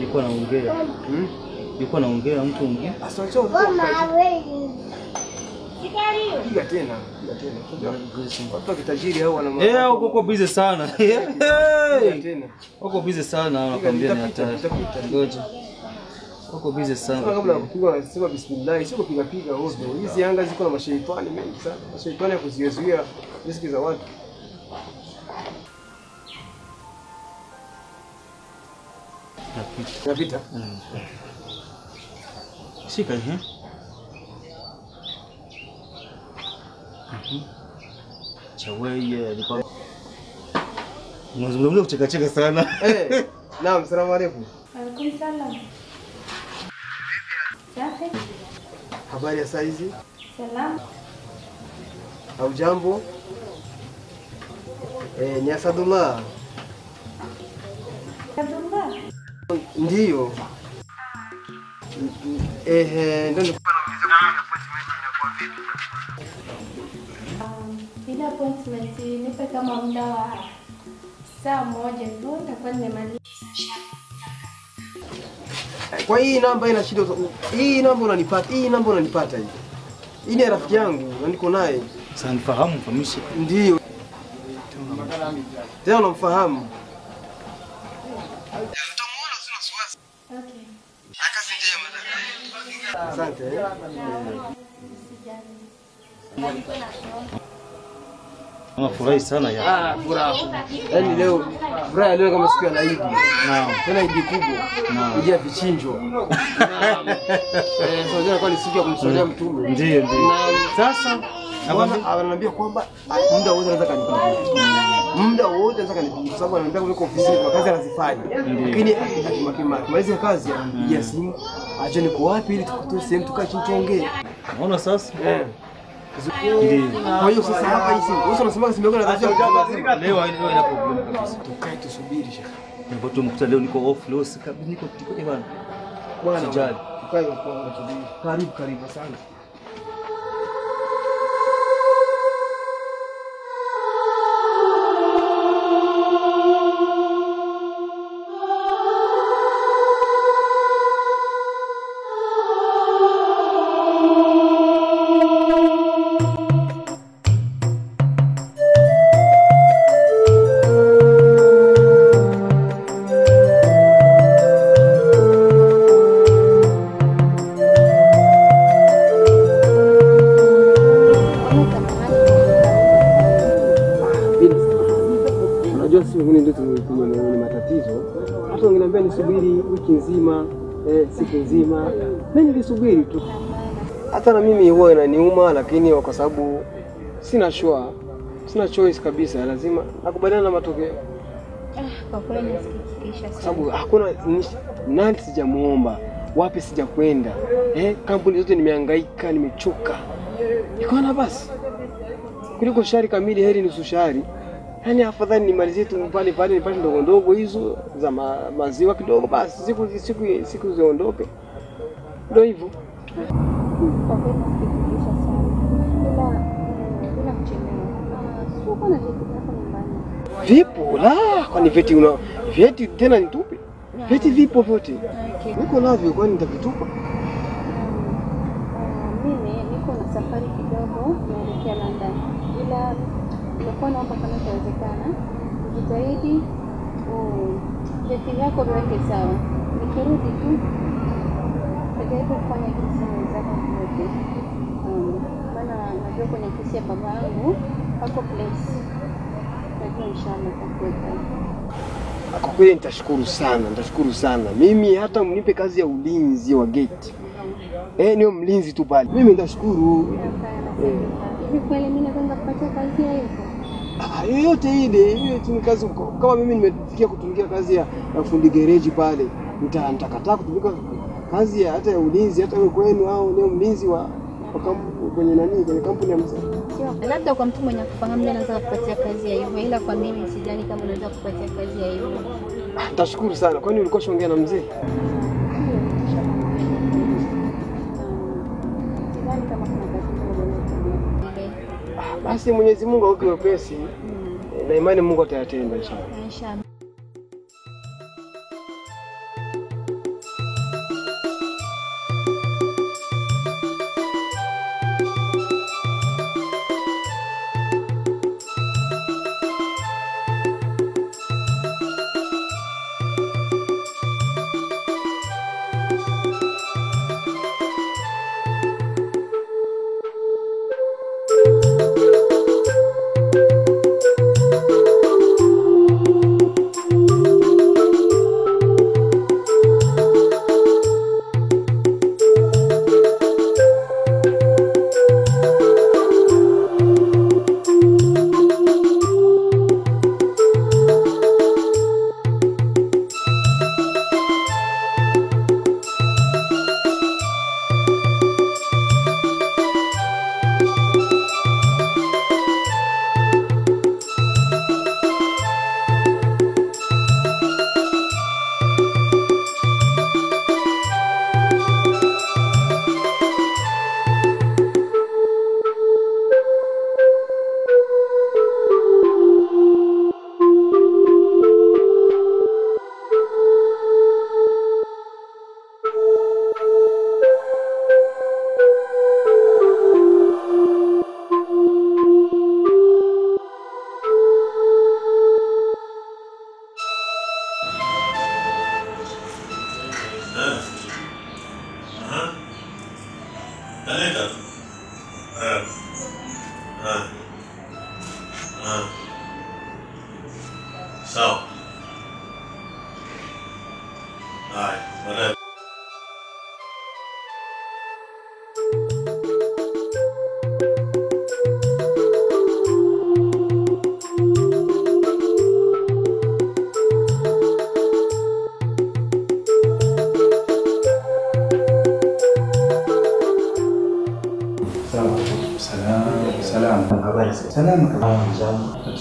Yuko naongea. Yuko naongea mtu mwingine. Asocho. Piga tena. Watu kitajiri hao wana uko busy sana. tena. Uko busy sana nakwambia ni hatari. Ngoja. Uko busy sana. Kabla ya kupiga nasema bismillah, sio kupiga piga ovyo. Hizi anga ziko na mashaitani mengi sana. Mashaitani ya kuzizuia riziki za watu. Napita. Shika Chaweye alikuwa mwanzo kucheka cheka sana. Naam, salamu alaykum. Alaikum salam. Safi. Habari ya saa hizi? Salam. Haujambo? Ni Asadullah. Asadullah? Ndiyo. Ndio Ile appointment nipe kama muda wa saa moja tu nitakuwa nimemaliza. Kwa hii namba ina shida. Hii namba unanipata. Hii ni rafiki yangu na niko naye. Sasa nifahamu fahamishe. Ndio. Tena unamfahamu. Okay. Akazi njema. Asante. Nafurahi sana ya. Furaha. Yaani leo furaha leo kama siku ya Eid. Naam. Tena Eid kubwa. Naam. Eid ya vichinjo. Sasa kwa ni siku ya kumswalia mtume. Ndio. Sasa ananiambia kwamba muda wote anaweza kanipigia. Muda wote anaweza kanipigia kwa sababu ananiambia niko ofisini kwa kazi anazifanya. Lakini akimaliza kazi anapigia simu, aje niko wapi ili tukutane sehemu tukae chini tuongee. Unaona sasa? Kwa hiyo sasa hapa hizi, wewe unasema simu yako inataka leo ina problem kabisa. Tukae tusubiri shaka. Ndipo tumekuta leo niko off leo sikabidi niko bwana. Bwana sijali. Tukae kwa tusubiri. Karibu sana. wiki nzima, siku nzima. Mimi nilisubiri tu. Hata na mimi huwa inaniuma, lakini kwa sababu sina choice kabisa, lazima nakubaliana na matokeo. Kwa kweli nasikitisha sana. Kwa sababu hakuna nani sijamuomba, wapi sijakwenda. Kampuni zote nimehangaika, nimechoka. Nikaona basi kuliko shari kamili heri nusu shari. Yaani afadhali nimalizie tu pale nipate ndogo ndogo hizo za maziwa kidogo basi siku ziondoke. Ndio hivyo. Kwa kweli nasikitisha sana. Bila kuchelewa. Sio kuna vitu hapa nyumbani. Vipo la kwani vyeti tena nitupe? Vyeti vipo vyote. Niko navyo kwani nitavitupa? Mimi niko na safari kidogo naelekea London. Ila nilikuwa naomba kama itawezekana jitahidi vyeti vyako viweke sawa. Nikirudi tu nitajaribu kufanya kitu zako zote. Maana najua kwenye ofisi ya baba yangu hako place. Najua inshallah takuweka. Kwa kweli nitashukuru sana. Mimi hata mnipe kazi ya ulinzi wa gate. Niyo mlinzi tu pale. Mimi nitashukuru. Hivi kweli mimi naweza kupata kazi ya hivyo? Yoyote ile tu kazi kama mimi nimefikia kutumikia kazi ya fundi gereji pale. Nitakataa kutumika kazi ya hata ya ulinzi hata wewe kwenu au niyo mlinzi wa kwenye kampuni ya mzee. Labda kwa mtu mwenye kufahamu anaweza kupatia kazi ya hivyo, ila kwa mimi sidhani kama unaweza kupatia kazi ya hivyo. Nitashukuru sana. Kwani ulikuwa unaongea na mzee? Sidhani kama kuna tatizo lolote. Basi Mwenyezi Mungu aupe wepesi. Na imani Mungu atayatenda inshallah. Inshallah. Sawa. Baadaye.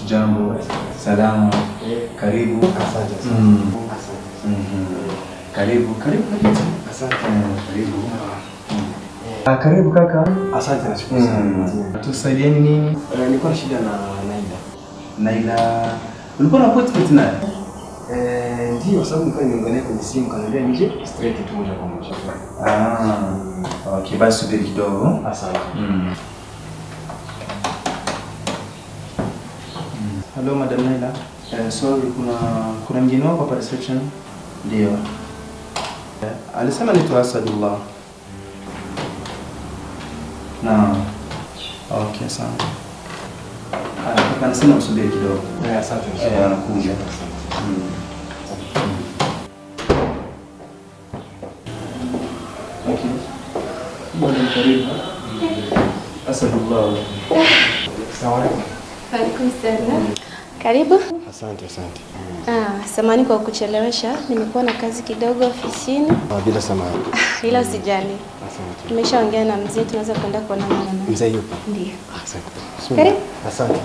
Jambo. Salama. Karibu. Asante. Karibu. Asante. Karibu. Karibu kaka. Asante na shukuru sana. Tusaidieni nini? Nilikuwa na shida na Naila. Ulikuwa na appointment naye? Ndio, sababu nilikuwa nimeangalia kwenye simu kaniambia nije straight tu moja kwa moja. Okay, basi subiri kidogo. Asante. Hello Madam Naila. Sorry, kuna mgeni wako hapa reception? Ndio. Alisema ni Asadullah. Naam. Okay, sawa. Kaka anasema usubiri kidogo. Asante. Anakuja. Bwana karibu. Asalullah. Sawa. Alaikum salaam. Karibu. Asante. Samahani kwa kuchelewesha. Nimekuwa na kazi kidogo ofisini. Bila samahani. Ila usijali. Asante. Tumeshaongea na mzee, tunaweza kwenda kuona mama. Mzee yupo? Ndio. Asante. Karibu. Asante.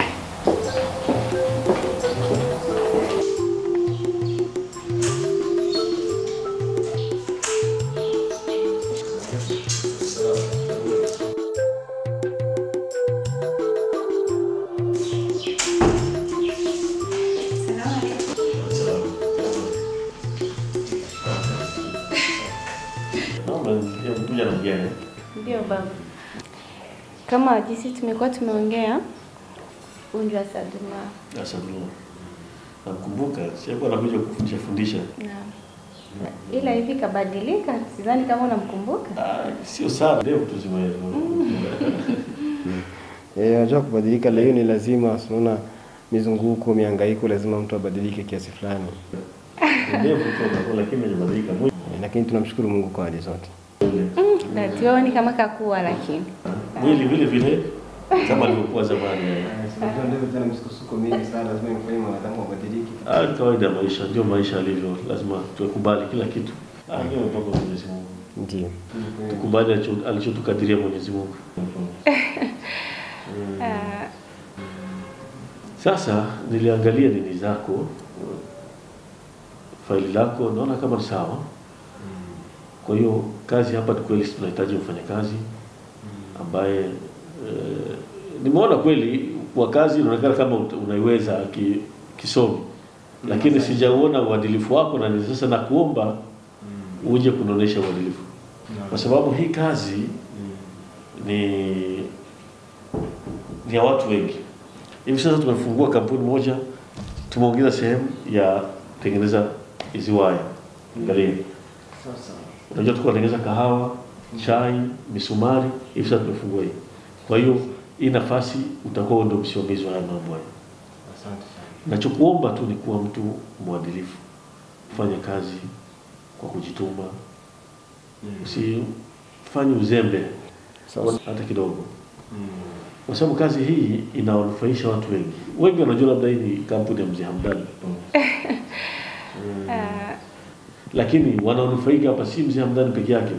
Ndio baba. Kama jinsi tumekuwa tumeongea, unjua Sadullah. Asadullah. Nakumbuka, sikuwa nakuja kufundisha. Naam. Ila hivi kabadilika, sidhani kama unamkumbuka. Sio sana, leo tuzimeelewa. Unajua kubadilika leo ni lazima, unaona mizunguko, mihangaiko, lazima mtu abadilike kiasi fulani. Ndio kutoka lakini hajabadilika. Lakini tunamshukuru Mungu kwa hali zote. Na tuone kama kakuwa lakini. Mwili vile kama alivyokuwa zamani. Ndio tena msukosuko mingi sana, lazima mfanye mwanadamu abadilike. Kawaida maisha, ndio maisha alivyo, lazima tukubali kila kitu. Ndio mpango wa Mwenyezi Mungu. Ndio. Tukubali alichotukadiria Mwenyezi Mungu. Sasa niliangalia nini zako, faili lako, naona kama sawa. Kwa hiyo kazi hapa kweli tunahitaji mfanyakazi ambaye nimeona kweli kwa kazi unaonekana kama unaiweza kisomi, lakini sijaona uadilifu wako, na sasa nakuomba uje kunonesha uadilifu, kwa sababu hii kazi ni ya watu wengi. Hivi sasa tumefungua kampuni moja, tumeongeza sehemu ya kutengeneza hizi waya. Angalia. Sasa unajua tunatengeneza kahawa, chai, misumari, hivi sasa tumefungua hii. Kwa hiyo hii nafasi utakuwa ndio msimamizi wa mambo haya. Asante sana. Nachokuomba tu ni kuwa mtu mwadilifu. Fanya kazi kwa kujituma. Usifanye uzembe hata kidogo. Kwa sababu kazi hii inawanufaisha watu wengi. Wengi wanajua labda hii ni kampuni ya Mzee Hamdani. Lakini wanaonufaika hapa si Mzee Hamdani peke yake.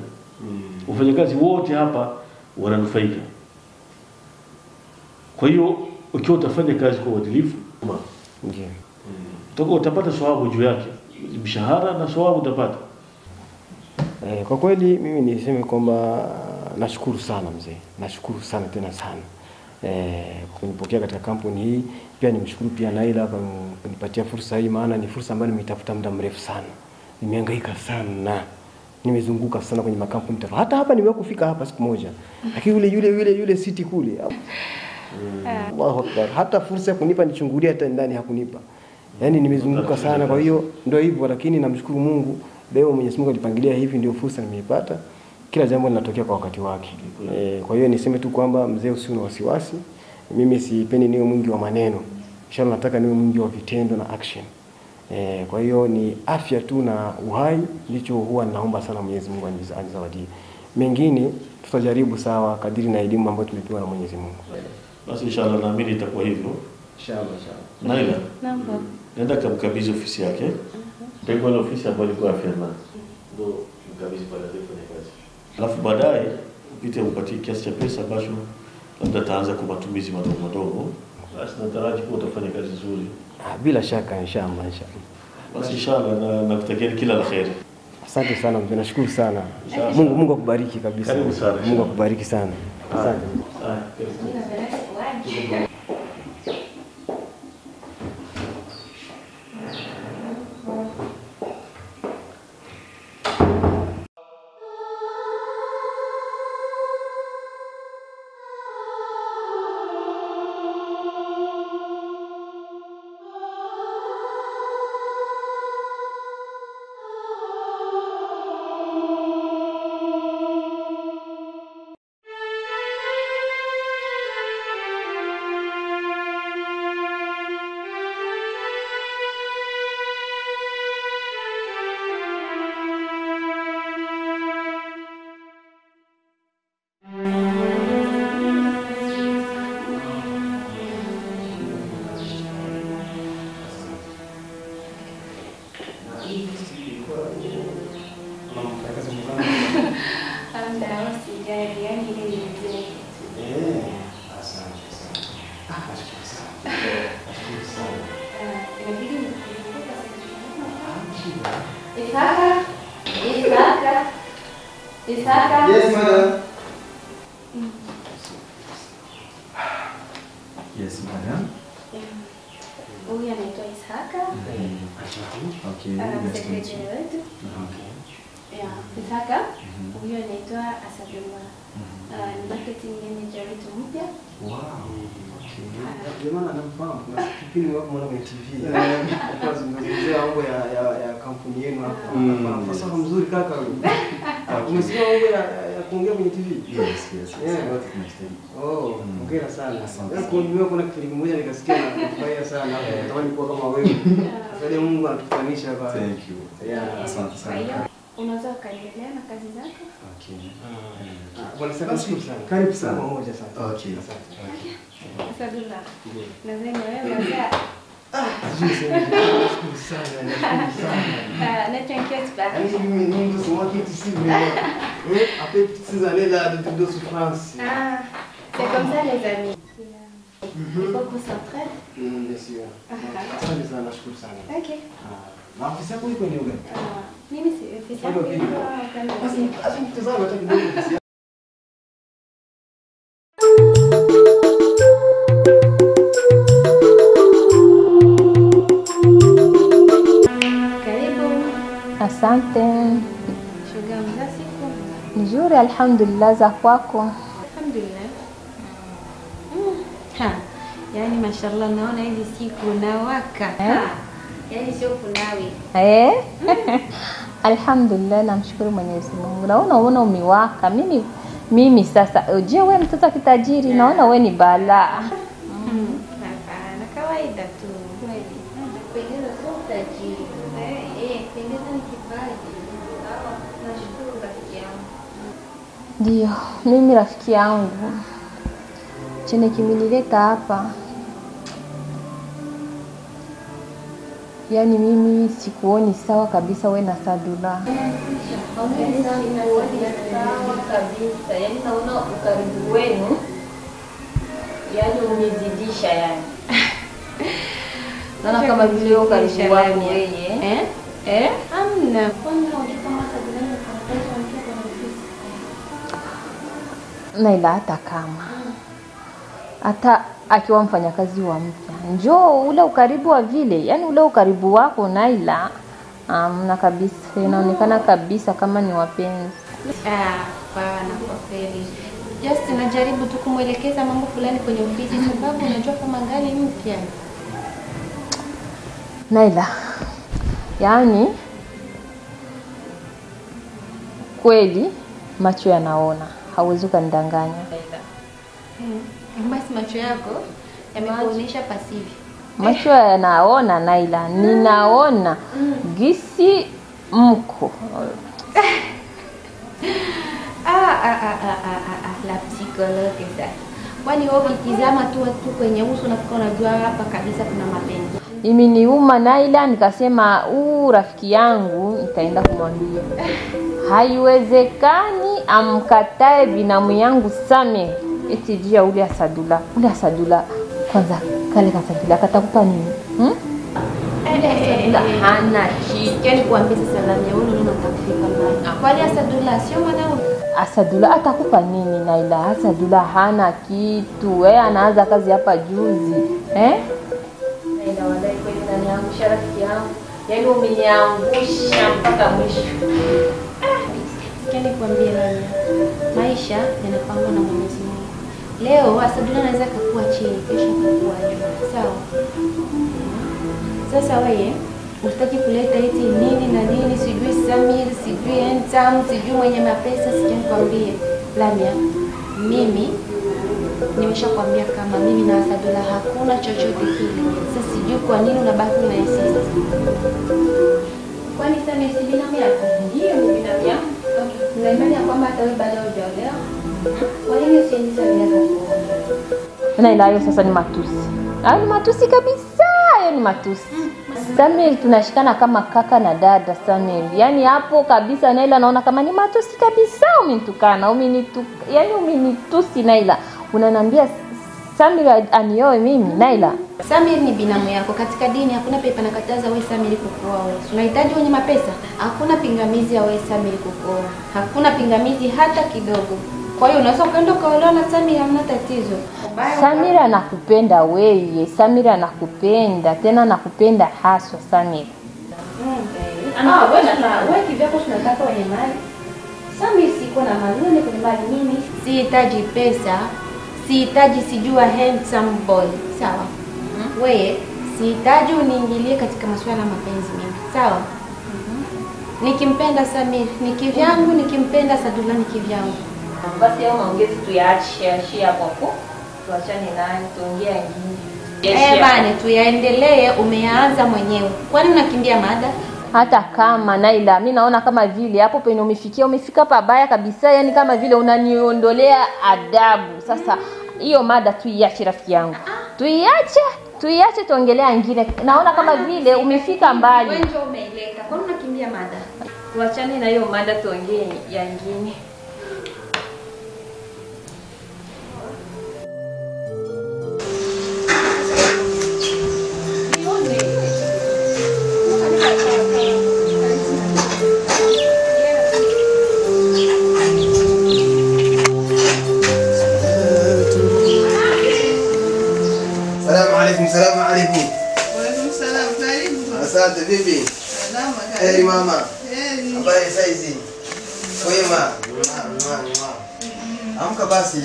Wafanyakazi wote hapa wananufaika. Kwa hiyo ukiwa utafanya kazi kwa uadilifu, ndio utapata thawabu juu yake. Mshahara na thawabu utapata. Kwa kweli mimi niseme kwamba nashukuru sana mzee. Nashukuru sana tena sana. Kunipokea katika kampuni hii. Pia nimshukuru pia Naila kwa kunipatia fursa hii, maana ni fursa ambayo nimetafuta muda mrefu sana. Nimehangaika sana. Nimezunguka sana kwenye makampuni tofauti. Hata hapa nimewahi kufika hapa siku moja. Lakini yule city kule. Allahu Akbar. Hata fursa ya kunipa nichungulie hata ndani hakunipa. Yaani nimezunguka sana, kwa hiyo ndio hivyo, lakini namshukuru Mungu. Leo Mwenyezi Mungu alipangilia hivi, ndio fursa nimeipata. Kila jambo linatokea kwa wakati wake. Kwa hiyo niseme tu kwamba mzee, usiwe na wasiwasi. Mimi sipendi niwe mwingi wa maneno. Inshallah nataka niwe mwingi wa vitendo na action. Kwa hiyo ni afya tu na uhai ndicho huwa naomba sana Mwenyezi Mungu anizawadie. Mengine tutajaribu sawa kadiri na elimu ambayo tumepewa na Mwenyezi Mungu. Basi inshallah naamini itakuwa hivyo. Inshallah. Naila. Naam. Nenda kumkabidhi ofisi yake. Ndio ile ofisi ambayo ilikuwa afya. Ndio mkabidhi pale kufanya kazi. Alafu baadaye upite upatie kiasi cha pesa ambacho labda taanza kwa matumizi madogo. Basi nataraji kuwa utafanya kazi nzuri. Bila shaka inshallah. Basi inshallah na nakutakia kila la kheri. Asante sana mzee, nashukuru sana. Mungu akubariki kabisa. Karibu sana. Mungu akubariki sana. Asante. yani ile ile. Asante sana. Nashukuru sana. Nashukuru sana. Inabidi Isaka. Yes, madam. Yes, madam. Huyu anaitwa Isaka. Okay. Sekretari wetu. Okay. Yeah, Isaka. Huyu anaitwa Asadullah. Ni marketing manager wetu mpya. Wow. Jamani anamfahamu kuna kipindi wako mwana kwenye TV. Kwa zungumzia mambo ya kampuni yenu hapa. Fasaha mzuri kaka wewe. Umesikia mambo ya kuongea kwenye TV? Yes. Wote tunastahili. Oh, hongera sana. Kuna kipindi kimoja nikasikia na kufurahia sana. Natamani kuwa kama wewe. Sasa Mungu anatufananisha hapa. Thank you. Yeah, asante sana. Unaweza kuendelea na kazi zako? Okay. Bwana nashukuru sana. Karibu sana. Pamoja sana. Okay. Asante. Asadullah. Nadhani wewe mazaa. Nashukuru sana. T'inquiète pas. Mimi sou moi qui est ici mais après ces années là de souffrance. Ah, c'est comme ça les amis. Il faut qu'on s'entraide. Bien sûr. Asante sana, nashukuru sana. Ok. Na ofisi yako iko ni gani? Mimi si ofisi yangu iko kama Basi mtazame hata kidogo ofisi. Asante. Shughuli za siku. Nzuri, alhamdulillah. Za kwako? Alhamdulillah. Yaani mashallah naona hizi siku nawaka. Yaani sio kunawi. Alhamdulillah, namshukuru Mwenyezi Mungu. Naona umewaka. Mimi sasa, je, wewe mtoto kitajiri? Naona wewe ni balaa. Hapana, kawaida tu. Kweli. Pendeza sio tajiri. Pendeza ni kipaji. Nashukuru rafiki yangu. Ndio, mimi rafiki yangu. Chenye kimenileta hapa. Yaani mimi sikuoni sawa kabisa wewe na Sadullah. Sawa kabisa. Yaani naona ukaribu wenu. Yaani umezidisha yani. Naona kama vile ukaribu wako wewe. Amna. Kwani unajua kama Sadullah ni mfanyakazi wa mtu kwenye ofisi? Naila hata akiwa mfanyakazi wa mpya, njoo ule ukaribu wa vile, yani ule ukaribu wako Naila amna kabisa. Inaonekana kabisa kama ni wapenzi. Hapana, kwa kweli. Just najaribu tu kumwelekeza mambo fulani kwenye ofisi sababu unajua kama ngali mpya. Naila, yani kweli macho yanaona, hauwezi kunidanganya. Basi macho yako yamekuonesha pasivi. Macho yanaona Naila, ninaona gisi mko. La psychologue sasa. Kwani wewe ukitizama tu kwenye uso na unajua hapa kabisa kuna mapenzi. Imeniuma Naila, nikasema rafiki yangu nitaenda kumwambia. Haiwezekani amkatae binamu yangu Same eti jia ule Asadullah. Ule Asadullah kwanza kale Asadullah katakupa nini? Asadullah hana kitu. Yaani kuambia sasa la miaono nini atakufika mbali. Kwani Asadullah sio mwanao? Asadullah atakupa nini Naila? Asadullah hana kitu. Wewe anaanza kazi hapa juzi. Naila wadai kweli unaniangusha rafiki yangu. Yaani umeniangusha mpaka mwisho. Sikieni kuambia nani? Maisha yanapangwa na Mwenyezi Mungu. Leo Asadullah anaweza kukua chini, kesho kukua juu. Sawa? Sasa wewe unataka kuleta eti nini na nini, sijui Samir, sijui Entam, sijui mwenye mapesa, sikieni kuambia. Lamia, mimi nimeshakwambia kama mimi na Asadullah hakuna chochote kile. Sasa sijui kwa nini unabaki na insist. Kwani Samir si binamu yako? Ndio ni binamu yangu. Na imani ya kwamba hata wewe bado hujaolewa. Kwa nini usiende Samir kwa? Naila, hiyo sasa ni matusi. Hayo ni matusi kabisa. Hayo ni matusi. Samir tunashikana kama kaka na dada Samir. Yaani hapo kabisa Naila naona kama ni matusi kabisa umenitukana, yaani umenitusi Naila. Unaniambia Samir anioe mimi Naila. Samir ni binamu yako. Katika dini hakuna pepa nakataza wewe Samir kukuoa wewe. Unahitaji wenye mapesa? Hakuna pingamizi ya wewe Samir kukuoa. Hakuna pingamizi hata kidogo. Kwa hiyo unaweza kwenda kaolewa na Samir, hamna tatizo. Samir anakupenda wewe. Samir anakupenda, tena anakupenda haswa Samir. Wewe kivyako tunataka wenye mali. Samir siko na mali, wewe ni mali. Mimi sihitaji pesa. Sihitaji sijua handsome boy. Sawa? Wewe sihitaji uniingilie katika masuala ya mapenzi mimi. Sawa? Nikimpenda Samir nikivyangu, nikimpenda Sadula nikivyangu. Basi hao maongezi tuyaache hapo. Tuachane naye, tuongee ingine. Bana tuyaendelee, umeanza mwenyewe. Kwani unakimbia mada? Hata kama Naila, mimi naona kama vile hapo penye umefika pabaya kabisa, yani kama vile unaniondolea adabu. Sasa hiyo mada tuiache rafiki yangu. Tuiache tuongelea ingine. Naona kama vile umefika mbali. Wewe ndio umeileta. Kwani unakimbia mada? Tuachane na hiyo mada tuongee ya ingine. Salamu alaikum. Waalaikum salam. Karibu. Asante bibi. Salama karibu. Heri mama. Heri. Habari saizi? Wema. Amka basi.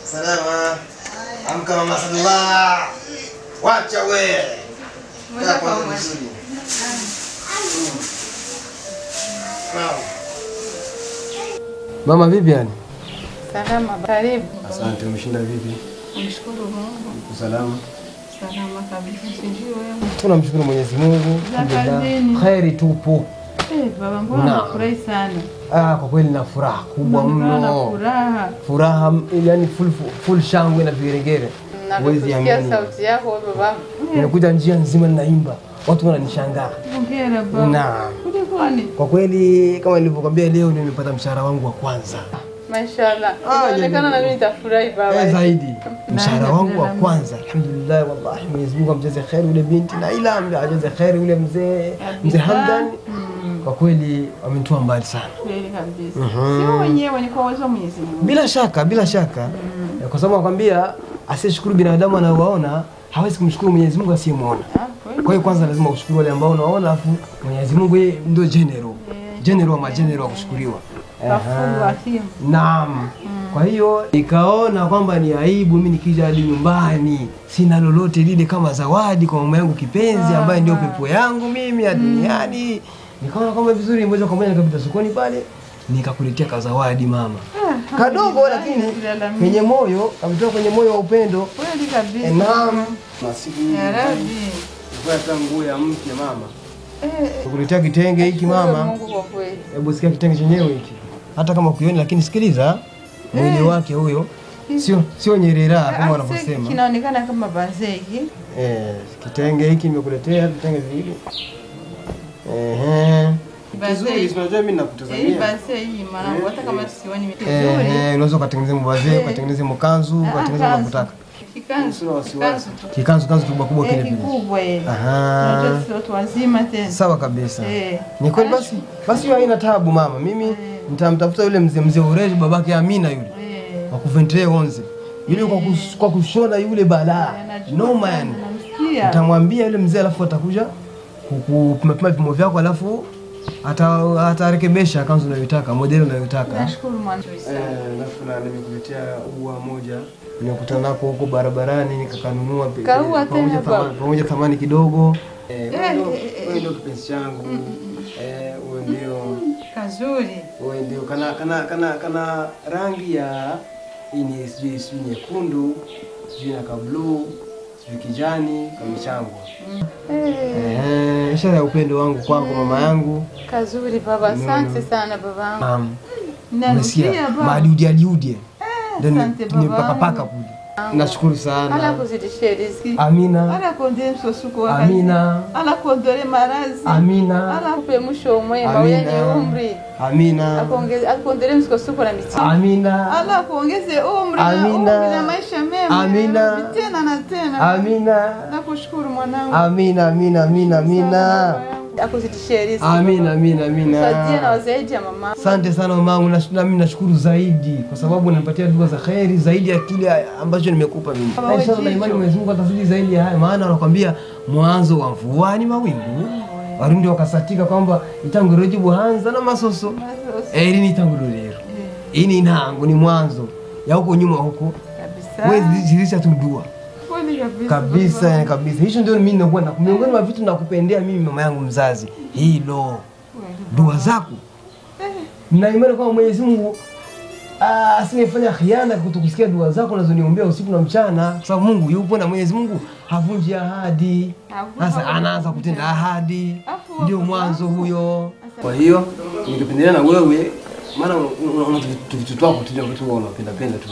Salama. Amka mama Sadullah. Wacha we. Moja kwa moja. Mama vipi yani? Salama, karibu. Asante, umeshinda vipi? Mshukuru Mungu. Salama. Salama kabisa, sijui wewe. Tunamshukuru Mwenyezi Mungu. Alhamdulillah. Khairi tupo. Baba mbona unafurahi sana? Kwa kweli na furaha kubwa mno. Furaha yani full shangwe na vigeregere. Huwezi amini. Sauti yako wewe baba. Nimekuja njia nzima ninaimba. Watu wananishangaa. Hongera baba. Naam. Kulikoni? Kwa kweli kama nilivyokuambia leo nimepata mshahara wangu wa kwanza. Mashallah. Inaonekana na mimi nitafurahi baba. Zaidi. Mshahara wangu wa kwanza. Alhamdulillah wallahi Mwenyezi Mungu amjaze khair yule binti Naila, amjaze khair yule mzee Hamdan. Kwa kweli wamenitoa mbali sana. Kweli kabisa. Sio wenyewe ni kwa uwezo wa Mwenyezi Mungu. Bila shaka. Kwa sababu nakwambia asiyeshukuru binadamu anaowaona hawezi kumshukuru Mwenyezi Mungu asiyemuona. Kwa hiyo kwanza lazima ushukuru wale ambao unaona, afu Mwenyezi Mungu yeye ndio general wa mageneral kushukuriwa. Naam. Kwa hiyo nikaona kwamba ni aibu mimi nikija hadi nyumbani sina lolote lile kama zawadi kwa mama yangu kipenzi ambaye ndio pepo yangu mimi ya duniani. Nikaona kwamba vizuri moja kwa moja nikapita sokoni pale nikakuletea kazawadi mama. Kadogo lakini kwenye moyo, kamtoa kwenye moyo wa upendo. Kweli kabisa. Naam. Masiku ya Rabbi. Kwa hata nguo ya mpya mama. Kukuletea kitenge hiki mama. Mungu kwa kweli. Hebu sikia kitenge chenyewe hiki. Hata kama kuioni lakini sikiliza mwili wake huyo sio nyerera kama wanavyosema. Kinaonekana kama bazee hiki. Kitenge hiki nimekuletea vitenge viwili. Kizuri, unajua mimi nakutazamia. Bazee hii mwanangu hata kama sioni vizuri. Unaweza kutengeneza mavazi, kutengeneza mkanzu, kutengeneza unachotaka. Kikanzu kubwa kile vile. Kikubwa ile. Unajua sisi watu wazima tena. Sawa kabisa. Ni kweli basi hiyo haina taabu mama. Mimi nitamtafuta yule mzee Ureji babake Amina yule. Wa Kuventre 11. Yule kwa kushona yule balaa. No man. Nitamwambia yule mzee alafu atakuja kupima vipimo vyako alafu atarekebisha kanzu unayotaka, modeli unayotaka. Nashukuru mwana. Alafu nimekuletea ua moja. Nimekutana nako huko barabarani nikakanunua pamoja thamani kidogo. Wewe ndio kipenzi changu. Wewe ndio kazuri. Wewe ndio kana rangi ya ini sijui nyekundu, sijui na blue, sijui kijani kama changu. Ishara ya upendo wangu kwako mama yangu. Kazuri baba, asante sana babangu. Umesikia? Madiudi. Ndio nimepaka kule. Nashukuru sana. Ala kuzidishie riziki. Amina. Ala kuondole msukosuko wa Amina. Ala kuondole maradhi. Amina. Ala kupe mwisho mwema Amina. wenye umri. Amina. Akuondole msukosuko na mitihani. Amina. Ala kuongeze umri na maisha mema. Amina. Tena na tena. Amina. Nakushukuru mwanangu. Amina, amina, amina, amina. Akuzidishie riziki. Amina, amina, amina. Saidie na wazaidi ya mama. Asante sana mamangu, na mimi nashukuru zaidi kwa sababu unanipatia dua za khairi zaidi ya kile ambacho nimekupa mimi. Inshallah na imani Mwenyezi Mungu atazidi zaidi ya haya, maana wanakuambia mwanzo wa mvua ni mawingu. Warundi wakasatika kwamba itanguriro jibuhanza na masoso. Ili ni itanguriro lero. Ini inango ni mwanzo ya huko nyuma huko. Kabisa. Wewe zilisha tu dua. Kabisa kabisa. Hicho ndio mimi nakuwa na miongoni mwa vitu nakupendea mimi mama yangu mzazi. Hilo. Dua zako. Na imani kwa Mwenyezi Mungu asingefanya khiana kutukusikia dua zako unazoniombea usiku na mchana, kwa sababu Mungu yupo na Mwenyezi Mungu havunji ahadi. Sasa anaanza kutenda ahadi. Ndio mwanzo huyo. Kwa hiyo ningependelea na wewe, maana una vitu twako tu vitu unapenda tu.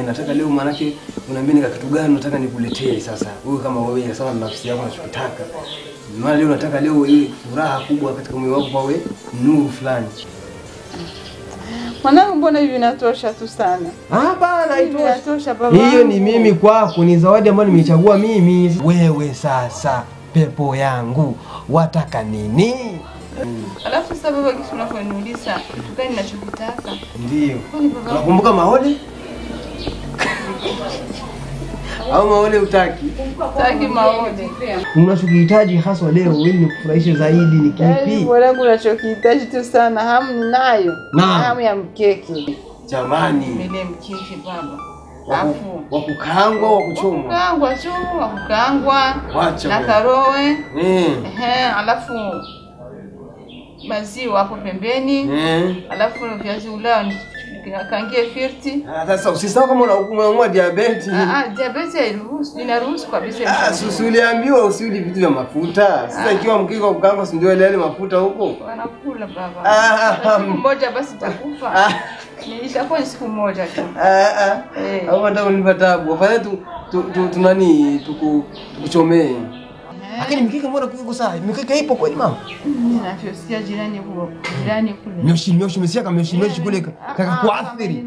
Nataka leo manake unaambia nika kitu gani nataka nikuletee sasa. Wewe kama wewe sawa na nafsi yako unachotaka. Maana leo nataka leo ile furaha kubwa katika moyo wako pawe nuru fulani. Mwanangu, mbona hivi inatosha tu sana? Hapana, inatosha baba. Hiyo ni mimi kwako, ni zawadi ambayo nimechagua mimi. Wewe sasa pepo yangu wataka nini? Alafu sasa baba, kitu unafoniuliza kitu gani ninachokitaka? Ndio. Unakumbuka maole? Au maole utaki? Utaki maole. Unachokihitaji haswa leo ili nikufurahishe zaidi ni kipi? Mwanangu, unachokihitaji tu sana hamu ninayo. Hamu ya mkeke. Jamani. Mile mkeke baba. Wa kukaangwa au kuchomwa? Kukaangwa tu, wa kukaangwa. Na karowe. Alafu maziwa hapo pembeni. Alafu viazi ulao kangie firti. Sasa usisahau kama unaumwa diabetes. Diabetes hairuhusu, inaruhusu kabisa. Uliambiwa usili vitu vya mafuta. Sasa ikiwa mkiko kukaanga si ndio ile mafuta huko? Wanakula baba. Siku moja basi utakufa. Nitakuwa siku moja tu. Au ndio unipatabu. Wafanya tu nani tukuchomee. Lakini mkike mbona kuko sawa? Mkike ipo kweli mama? Ninafyosikia jirani huko. Jirani kule. Mioshi umesikia kama mioshi kule kakakuathiri.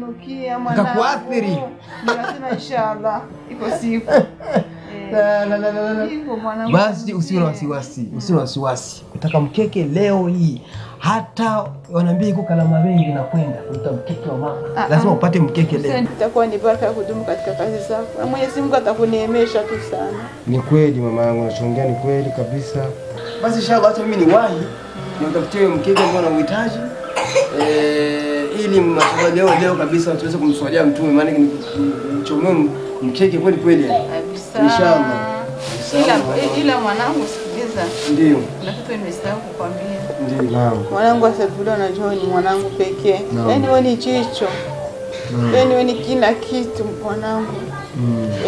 Kakakuathiri. Nasema inshallah iko siku. Basi usiwe na wasiwasi, usiwe na wasiwasi. Nataka mkeke leo hii. Hata wanaambia iko kalama wengi na kwenda kuta mkeke wa mama. Lazima upate mkeke leo. Itakuwa ni baraka ya kudumu katika kazi zako. Na Mwenyezi Mungu atakuneemesha tu sana. Ni kweli mama yangu, nachoongea ni kweli kabisa. Basi inshallah hata mimi niwahi nitakutie mkeke ambao unahitaji. Ili mnasema leo kabisa tuweze kumswalia mtume, maana nichomee mkeke kweli kweli. Kabisa. Inshallah. Ila mwanangu sikiliza. Ndio. Na kitu nimesahau kukwambia. Ndio. Naam. Mwanangu asafuriwa na John, mwanangu pekee. Yaani wewe ni jicho. Yaani wewe ni kila kitu mwanangu.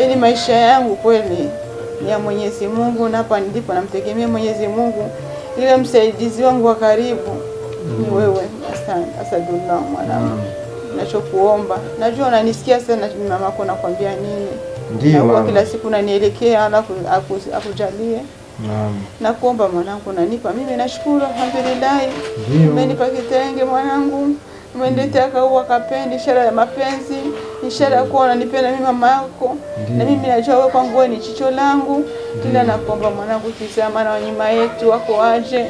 Yaani maisha yangu kweli ni ya Mwenyezi Mungu, na hapa ndipo namtegemea Mwenyezi Mungu. Ile msaidizi wangu wa karibu ni wewe. Asante, asadullah mwanangu. Ninachokuomba. Najua unanisikia sana mama yako nakwambia nini. Ndio mama. Kila siku unanielekea alafu akujalie. Naam. Nakuomba mwanangu unanipa. Mimi nashukuru alhamdulillah. Umenipa kitenge mwanangu. Umeniletea kaua kapendi, ishara ya mapenzi, ishara ya kuwa unanipenda mimi mama yako. Na mimi najua wewe kwangu wewe ni jicho langu. Kila nakuomba mwanangu, tizama na wanyima yetu wako aje.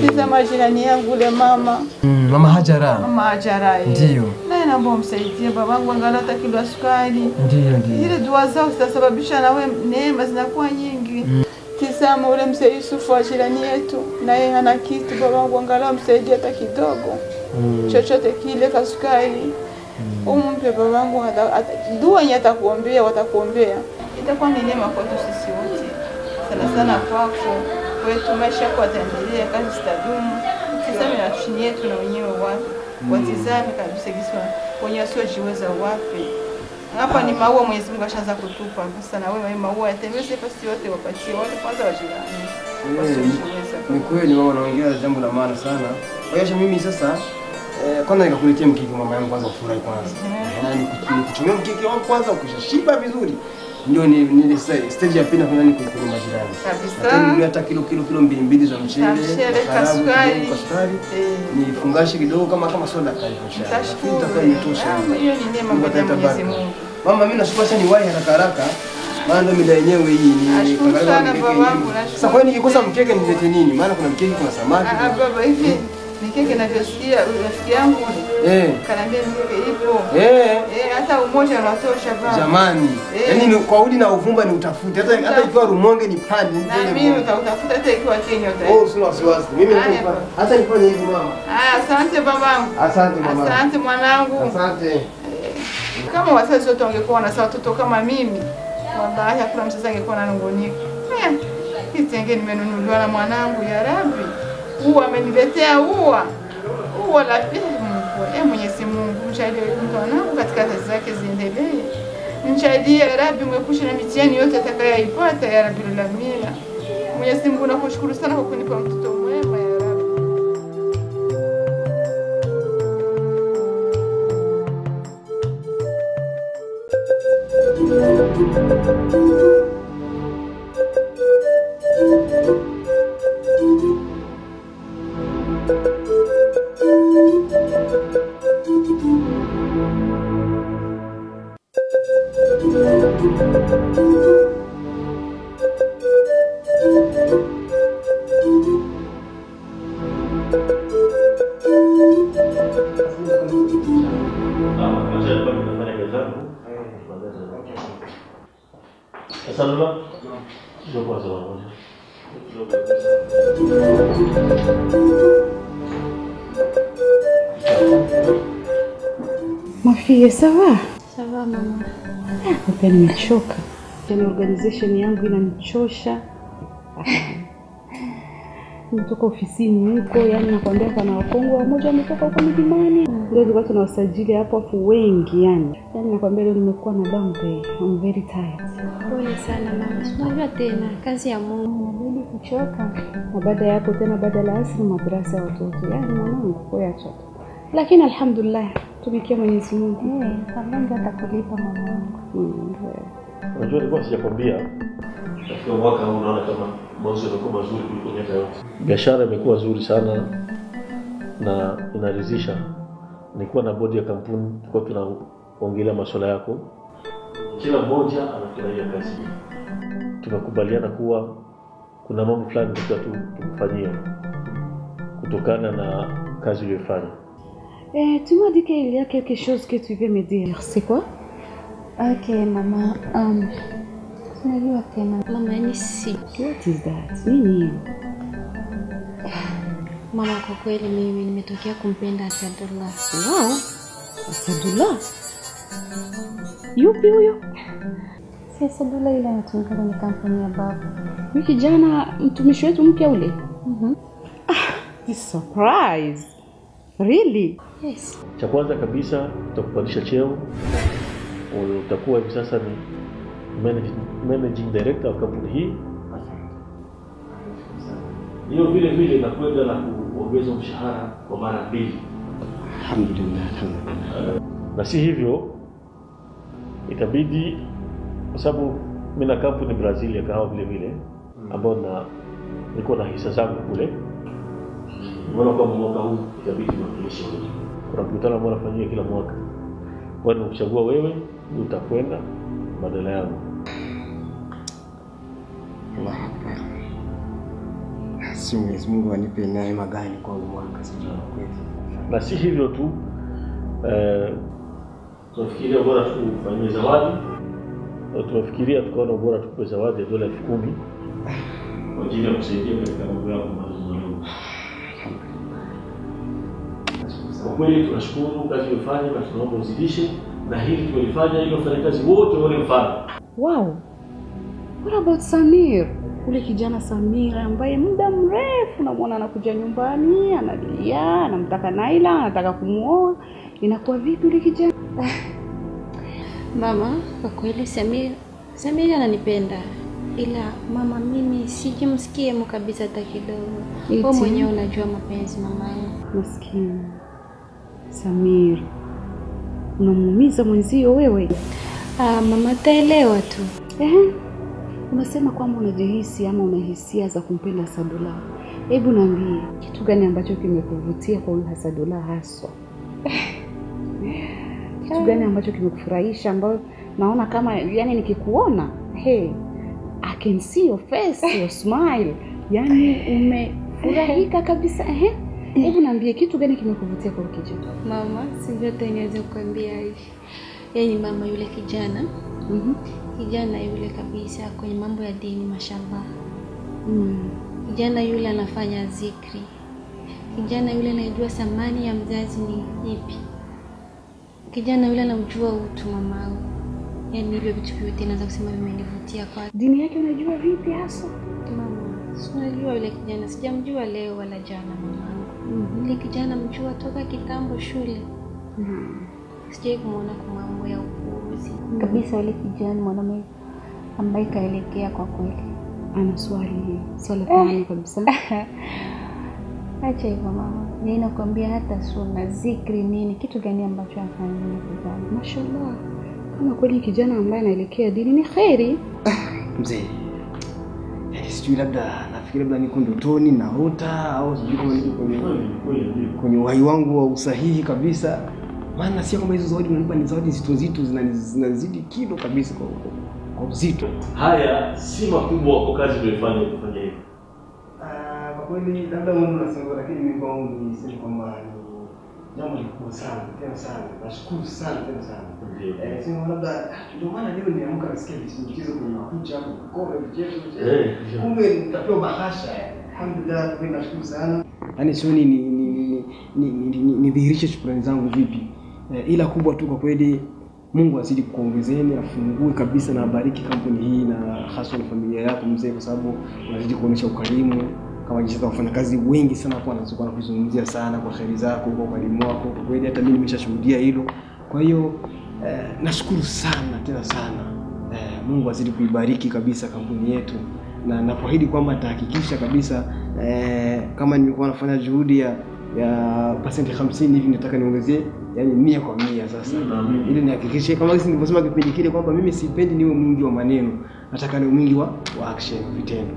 Tizama jirani yangu ule mama. Mama Hajara. Mama Hajara. Ndio. Na naomba umsaidie babangu angalau hata kilo sukari. Ndio. Ile dua zao zitasababisha na wewe neema zinakuwa nyingi. Tizama ule mzee Yusufu wa jirani yetu, na yeye hana kitu, babangu angalau msaidie hata kidogo. Chochote kile kasukari. Umpe babangu dua yenye atakuombea, watakuombea. Itakuwa ni neema kwetu sisi wote. Sana sana kwako. Kwetu maisha yako ataendelea, kazi zitadumu. Tizame na chini yetu na wenyewe wapi. Watizame kabisa kiswa wenye wasiojiweza wapi. Hapa ni maua Mwenyezi Mungu ashaanza kutupa. Sasa na wewe maua yatembeze pasi yote wapatie wale kwanza wajirani. Ni kweli mama, naongea jambo la maana sana. Kwa hiyo mimi sasa Kwanza nikakuletea mkeke mama yangu kwanza ufurahi kwanza. Nikuchumia mkeke wangu kwanza ukishashiba vizuri. Ndio ni stage ya pili na kuna kuikulu majirani. Kabisa. Hata kilo 2 za mchele, sukari. Nifungashe kidogo kama soda kali kwa shamba. Itakuwa inatosha. Hiyo ni neema mbele ya Mwenyezi Mungu. Mama mimi nashukuru sana niwahi haraka. Maana ndio mida yenyewe hii ni sana babangu. Sasa kwa nini nikikosa mkeke nilete nini? Maana kuna mkeke kuna samaki. Baba hivi mikeke navyosikia rafiki yangu kanaambia mikeke ipo. Hata umoja unatosha baba. Jamani. Yaani kwa udi na uvumba ni utafute. Hata ikiwa Rumonge ni pande. Na mimi utafuta hata ikiwa Kenya utaenda. Sina wasiwasi. Mimi hata nifanye hivi mama. Asante babangu. Asante mama. Asante mwanangu. Asante. Kama wazazi wote wangekuwa na watoto kama mimi, wallahi hakuna mzazi angekuwa ananungunika. Kitenge nimenunuliwa na mwanangu, ya Rabbi. Ua ameniletea ua la Mungu. Mwenyezi Mungu msaidie mwanangu katika kazi zake ziendelee. Msaidie ya Rabbi, mwepushe na mitihani yote atakayoipata ya Rabbil Alamin. Mwenyezi Mungu nakushukuru sana kwa kunipa mtoto mwema ya Rabbi. Mafie, sawa? Sawa mama. Hapa nimechoka. Tena organization yangu inanichosha. Nimetoka ofisini huko, yani nakwambia kana wakongwa mmoja ametoka huko milimani. Leo tulikuwa tunawasajili hapo afu wengi yani. Yani nakwambia leo nimekuwa na down day. I'm very tired. Pole sana mama. Unajua tena kazi ya Mungu inabidi kuchoka. Na baada ya hapo tena badala ya asili madrasa ya watoto. Yani mwanangu kwa acha. Lakini alhamdulillah tumikia Mwenyezi Mungu. Mungu atakulipa mamangu. Unajua nilikuwa sijakwambia katika mwaka huu unaona kama mauzo yamekuwa mazuri kuliko miaka yote. Biashara imekuwa nzuri sana na inaridhisha. Nilikuwa na bodi ya kampuni, tulikuwa tunaongelea masuala yako. Kila mmoja anafurahia kazi. Tumekubaliana kuwa kuna mambo fulani tukufanyia kutokana na kazi uliyofanya. Tu m'as dit qu'il y a quelque chose que tu veux me dire. C'est quoi? Ok mama. Unajua tena mama ni si. What is that? Nini? Mama, kwa kweli mimi nimetokea kumpenda Asadullah. Wow. Asadullah? Yupi huyo? Si Asadullah ile anatumika kwenye kampuni ya babu. Wiki jana mtumishi wetu mpya ule? This surprise. Really? Yes. Cha kwanza kabisa tutakupandisha cheo. Utakuwa hivi sasa ni managing director wa kampuni hii. Hiyo vile inakwenda na kuongeza mshahara kwa mara 2. Alhamdulillah. Na si hivyo itabidi kwa sababu mimi na kampuni Brazil ya kahawa vile ambao niko na hisa zangu kule. Mbona kwa mwaka huu itabidi niwakilishe wewe. Kuna mkutano ambao nafanyia kila mwaka. Kwa hiyo nimekuchagua wewe, utakwenda badala yangu. Allahu Akbar. Si Mwenyezi Mungu anipe neema gani kwa mwaka sijui kweli. Na si hivyo tu, tunafikiria bora tufanyie zawadi. Tunafikiria tukaona bora tukupe zawadi ya $10,000 kwa ajili ya kusaidia katika mambo yako mazuri. Kwa kweli tunashukuru kazi uliyofanya na tunaomba uzidishe, na hili tulifanya ili wafanyakazi wote wale mfano. Wow. What about Samir? Ule kijana Samir ambaye muda mrefu namuona anakuja nyumbani, analia, anamtaka Naila, anataka kumuoa. Inakuwa vipi ule kijana? Mama, kwa kweli Samir ananipenda. Ila mama, mimi sijimsikie kabisa hata kidogo. Wewe mwenyewe unajua mapenzi mama yangu. Maskini. Samir, unamuumiza mwenzio wewe. Mama taelewa tu. Unasema kwamba unajihisi ama unahisia za kumpenda Sadullah. Hebu niambie, kitu gani ambacho kimekuvutia kwa huyu Sadullah haswa? Kitu gani ambacho kimekufurahisha ambayo naona kama yani nikikuona, I can see your face, your smile. Yani umefurahika kabisa. Hebu niambie kitu gani kimekuvutia kwa kijana? Mama, sijui hata niweze kukwambia hivi. Yaani mama yule kijana. Kijana yule kabisa kwenye mambo ya dini mashallah. Kijana yule anafanya zikri. Kijana yule anajua thamani ya mzazi ni ipi. Kijana yule anamjua utu mamangu. Yaani hivyo vitu vyote naweza kusema vimenivutia kwa dini yake. Unajua vipi hasa? Mama, sinajua yule kijana, sijamjua leo wala jana mamangu. Yule kijana mjua toka kitambo shule. Sijai kumuona kwa mambo ya upuuzi. Kabisa yule kijana mwanamume ambaye kaelekea kwa kweli. Ana swali pana kabisa. Acha hivyo mama. Ninakwambia hata sunna, zikri nini, kitu gani ambacho afanya yule kijana. Mashallah. Kama kweli kijana ambaye anaelekea dini ni khairi. Mzee. Sijui labda nafikiri labda niko ndotoni naota au sijui kama niko kwenye uhai wangu wa usahihi kabisa. Maana si kama hizo zawadi unanipa ni zawadi nzito zinazidi kilo kabisa kwa uzito. Haya si makubwa kwa kazi tulifanya kufanya hivyo. Kwa kweli labda Mungu anasema, lakini mimi kwangu ni sema kwamba ni jambo kubwa sana, tena sana. Nashukuru sana tena sana. Sema labda ndio maana leo niamka nasikia mchezo kwenye makucha hapo, kwa mchezo. Kumbe nitapewa bahasha. Alhamdulillah, mimi nashukuru sana. Yaani sio ni dhihirishe shukrani zangu vipi? Ila kubwa tu kwa kweli, Mungu azidi kuongezeni, afungue kabisa na abariki kampuni hii na hasa na familia yako mzee, kwa sababu unazidi kuonyesha ukarimu kama jinsi wafanyakazi wengi sana hapo wanazokuwa kuzungumzia sana kwa kheri zako, kwa ukarimu wako. Kwa kweli hata mimi nimeshashuhudia hilo. Kwa hiyo nashukuru sana tena sana. Mungu azidi kuibariki kabisa kampuni yetu, na napoahidi kwamba nitahakikisha kabisa kama nimekuwa nafanya juhudi ya pasenti 50 hivi, nataka niongezee yani 100 kwa 100 sasa. Ili nihakikishe kama hizi nilivyosema kipindi kile kwamba mimi sipendi niwe mwingi wa maneno, nataka niwe mwingi wa action, vitendo.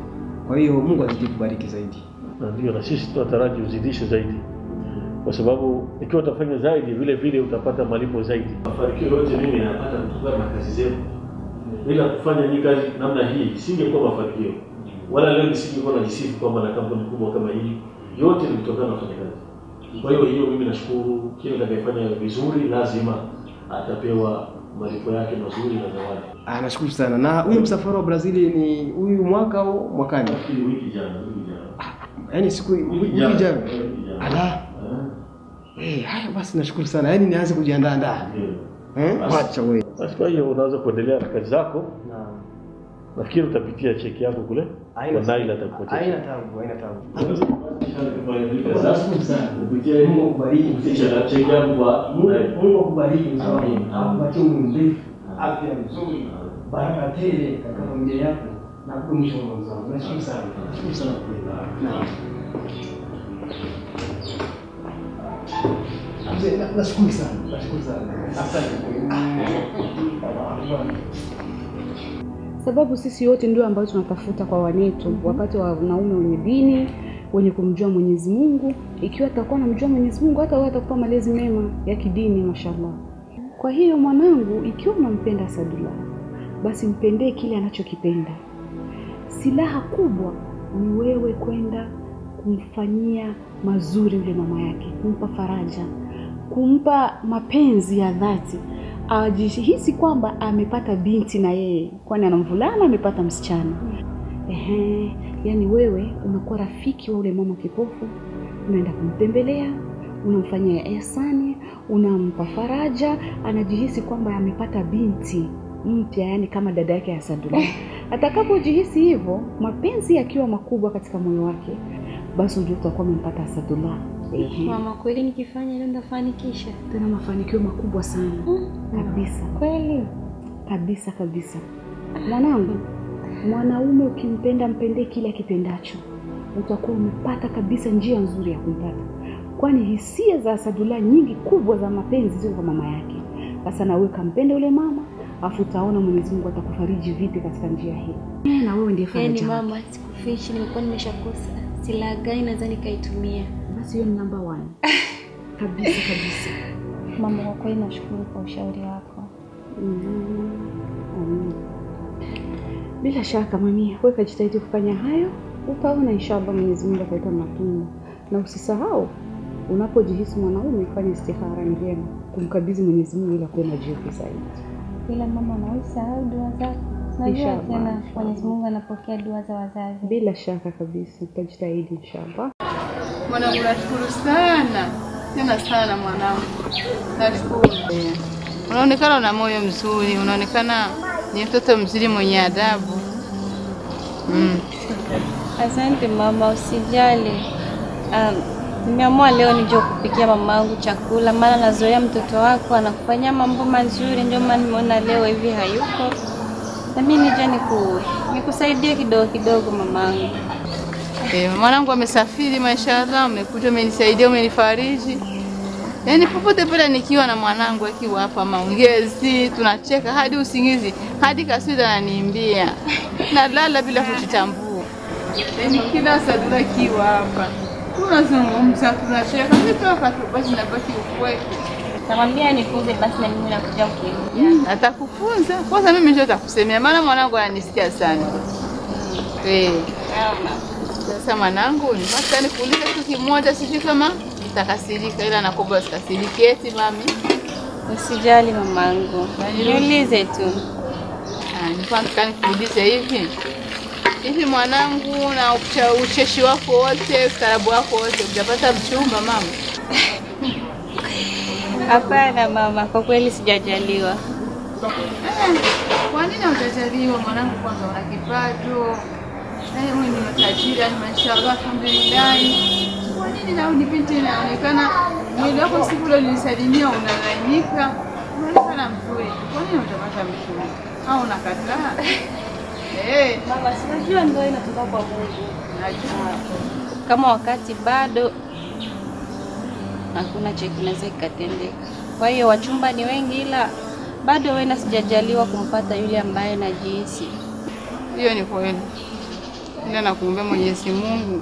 Kwa hiyo Mungu azidi kubariki zaidi. Na ndio na sisi tunataraji uzidishe zaidi. Kwa sababu ikiwa utafanya zaidi vile vile utapata malipo zaidi. Mafanikio yote mimi napata kutokana na kazi zenu. Bila kufanya hii kazi namna hii singekuwa mafanikio. Wala leo nisingekuwa najisifu kwamba na kampuni kubwa kama hii. Yote ni kutokana na wafanyakazi. Kwa hiyo mimi nashukuru, kila atakayefanya vizuri lazima atapewa malipo yake mazuri na zawadi. Nashukuru sana. Na huyu msafara wa Brazil ni huyu mwaka au mwakani? Wiki jana. Yaani siku wiki jana. Ala. Haya basi nashukuru sana. Yaani nianze kujiandaa. Acha wewe. Basi kwa hiyo unaweza kuendelea na kazi zako. Naam. Nafikiri utapitia cheki yako kule. Kwa Naila atakupatia. Haina tabu. Nashukuru sana. Kupitia Mungu kubariki. Kupitia cheki yako kwa Mungu kubariki mzee. Akupatie mzee. Afya nzuri. Baraka tele katika familia yako na kudumisha mwanzo. Nashukuru sana. Nashukuru sana kwa naam. Nashukuru sana. Asante. Sababu sisi wote ndio ambao tunatafuta kwa wanetu, wapate wanaume wenye dini, wenye kumjua Mwenyezi Mungu. Ikiwa atakuwa anamjua Mwenyezi Mungu, hata wewe atakupa malezi mema ya kidini mashallah. Kwa hiyo mwanangu, ikiwa unampenda Sadullah, basi mpendee kile anachokipenda. Silaha kubwa ni wewe kwenda kumfanyia mazuri yule mama yake, kumpa faraja, kumpa mapenzi ya dhati. Ajihisi kwamba amepata binti na yeye, kwani ana mvulana amepata msichana. Yani wewe unakuwa rafiki wa yule mama kipofu, unaenda kumtembelea, unamfanyia ihsani, unampa faraja, anajihisi kwamba amepata binti mpya, yani kama dada yake ya Sadullah. Atakapojihisi hivyo, mapenzi yakiwa makubwa katika moyo wake, basi ndio utakuwa umempata Sadullah. Mama, kweli nikifanya ile ndafanikisha. Tena mafanikio makubwa sana. Kabisa. Kweli. Kabisa. Mwanangu, mwanaume ukimpenda mpende kile akipendacho, utakuwa umepata kabisa njia nzuri ya kumpata. kwani hisia za Asadullah nyingi kubwa za mapenzi ziko kwa mama yake. Sasa na wewe kampende yule mama, afu utaona Mwenyezi Mungu atakufariji vipi katika njia hii. Na wewe ndiye faraja. Yaani mama, sikufichi, nilikuwa nimeshakosa. Silaha gani nadhani kaitumia. Basi hiyo ni number 1. Kabisa kabisa. Mama, kwa kweli nashukuru kwa ushauri wako. Bila shaka mami, wewe kajitahidi kufanya hayo, utaona inshallah Mwenyezi Mungu ataleta matunda. Na usisahau unapojihisi mwanaume fanya istikhara njema, kumkabidhi Mwenyezi Mungu ili akuwe na jibu zaidi. Bila mama, nausahau dua zako. Najua tena Mwenyezi Mungu anapokea dua za wazazi. Bila shaka kabisa, tutajitahidi inshallah. Mwanangu, nashukuru sana. Tena sana mwanangu. Nashukuru. Unaonekana una moyo mzuri, unaonekana ni mtoto mzuri mwenye adabu. Asante mama, usijali. Nimeamua leo nije kupikia mamangu chakula, maana nazoea mtoto wako anakufanyia mambo mazuri, ndio maana nimeona leo hivi hayuko. Na mimi nije nikusaidie kidogo kidogo mamangu. Mwanangu amesafiri, mashallah, umekuja umenisaidia, umenifariji. Yaani popote pale nikiwa na mwanangu akiwa hapa maongezi, tunacheka hadi usingizi, hadi kaswida ananiimbia. Nalala bila kujitambua. Yaani kila Asadullah kiwa hapa, tunazungumza, tunacheka, nitoka tu basi nabaki ukweli. Namwambia nifunze basi na mimi nakuja kuingia. Atakufunza. Kwanza mimi ndio nitakusemea, maana mwanangu ananisikia sana. Sasa mwanangu, mpaka nikuulize kitu kimoja, sijui kama nitakasirika, ila nakuomba usikasirike eti mami. Usijali mamangu. Niulize tu. Nipaka nikuulize hivi mwanangu, na ucheshi wako wote, ustaarabu wako wote, utapata mchumba mama? Hapana mama, kwa kweli sijajaliwa. Kwa nini hujajaliwa mwanangu? Kwanza una kipato. Wewe ni tajiri, mashallah, alhamdulillah. Kwa nini na unipite inaonekana mwili wako siku ile nilisalimia unalainika? Unaonekana mzuri. Kwa nini hujapata mchumba? Au unakataa? Mama, sinajua ndio inatoka kwa Mungu. Najua. Kama wakati bado hakuna cheki kinaweza kikatendeka. Kwa hiyo wachumba ni wengi, ila bado wewe sijajaliwa kumpata yule ambaye najihisi. Hiyo ni kweli. Ila nakuomba Mwenyezi Mungu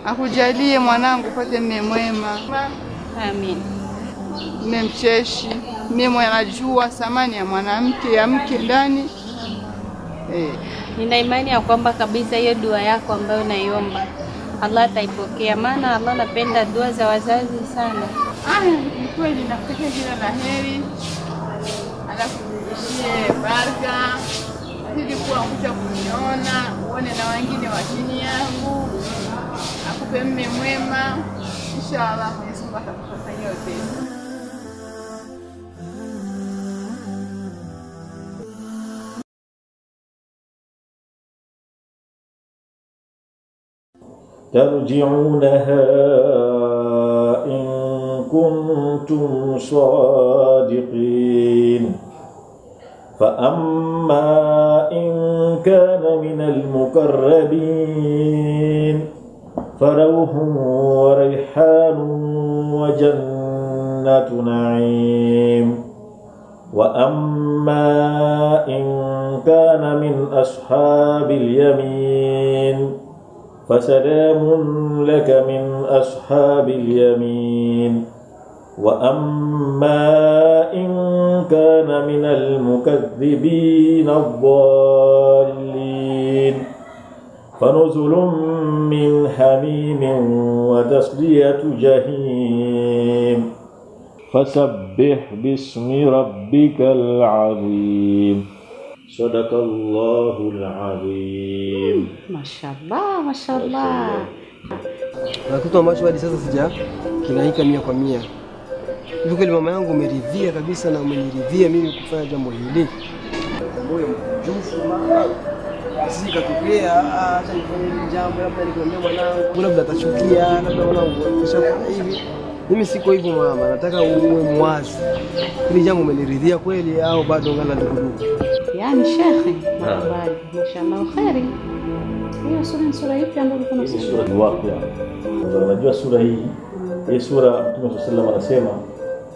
akujalie mwanangu upate mume mwema. Amin. Mume mcheshi, mume anajua thamani ya mwanamke, ya mke ndani. Nina imani ya kwamba kabisa hiyo dua yako ambayo unaiomba Allah ataipokea, maana Allah anapenda dua za wazazi sana. Ni kweli, nakutakia kila la heri. Anakuzidishie baraka. Zidi kuwa mcha kuniona, uone na wengine wa chini yangu. Akupe mume mwema. Inshallah Mwenyezi Mungu atakufanyia yote. ترجعونها إن كنتم صادقين فأما إن كان من المقربين فروح وريحان وجنة نعيم وأما إن كان من أصحاب اليمين فسلام لك من أصحاب اليمين وأما إن كان من المكذبين الضالين فنزل من حميم وتصلية جحيم فسبح باسم ربك العظيم صدق الله العظيم. Mashallah, mashallah. Na kitu ambacho hadi sasa sija kinaika 100%. Hivi kweli mama yangu umeridhia kabisa na umeniridhia mimi kufanya jambo hili? Moyo mjufu mama. Sisi katokea acha nifanye jambo labda nikwambia mwanangu labda atachukia labda mwanangu kishafanya hivi. Mimi siko hivyo mama, nataka uwe mwazi. Hili jambo umeniridhia kweli au bado ngala ndugu? Yaani shekhi, makubali. Mashallah khairi. Hiyo sura ipi ambayo ulikuwa unasema? Sura Al-Waqi'a. Unajua sura hii sura Mtume sallallahu anasema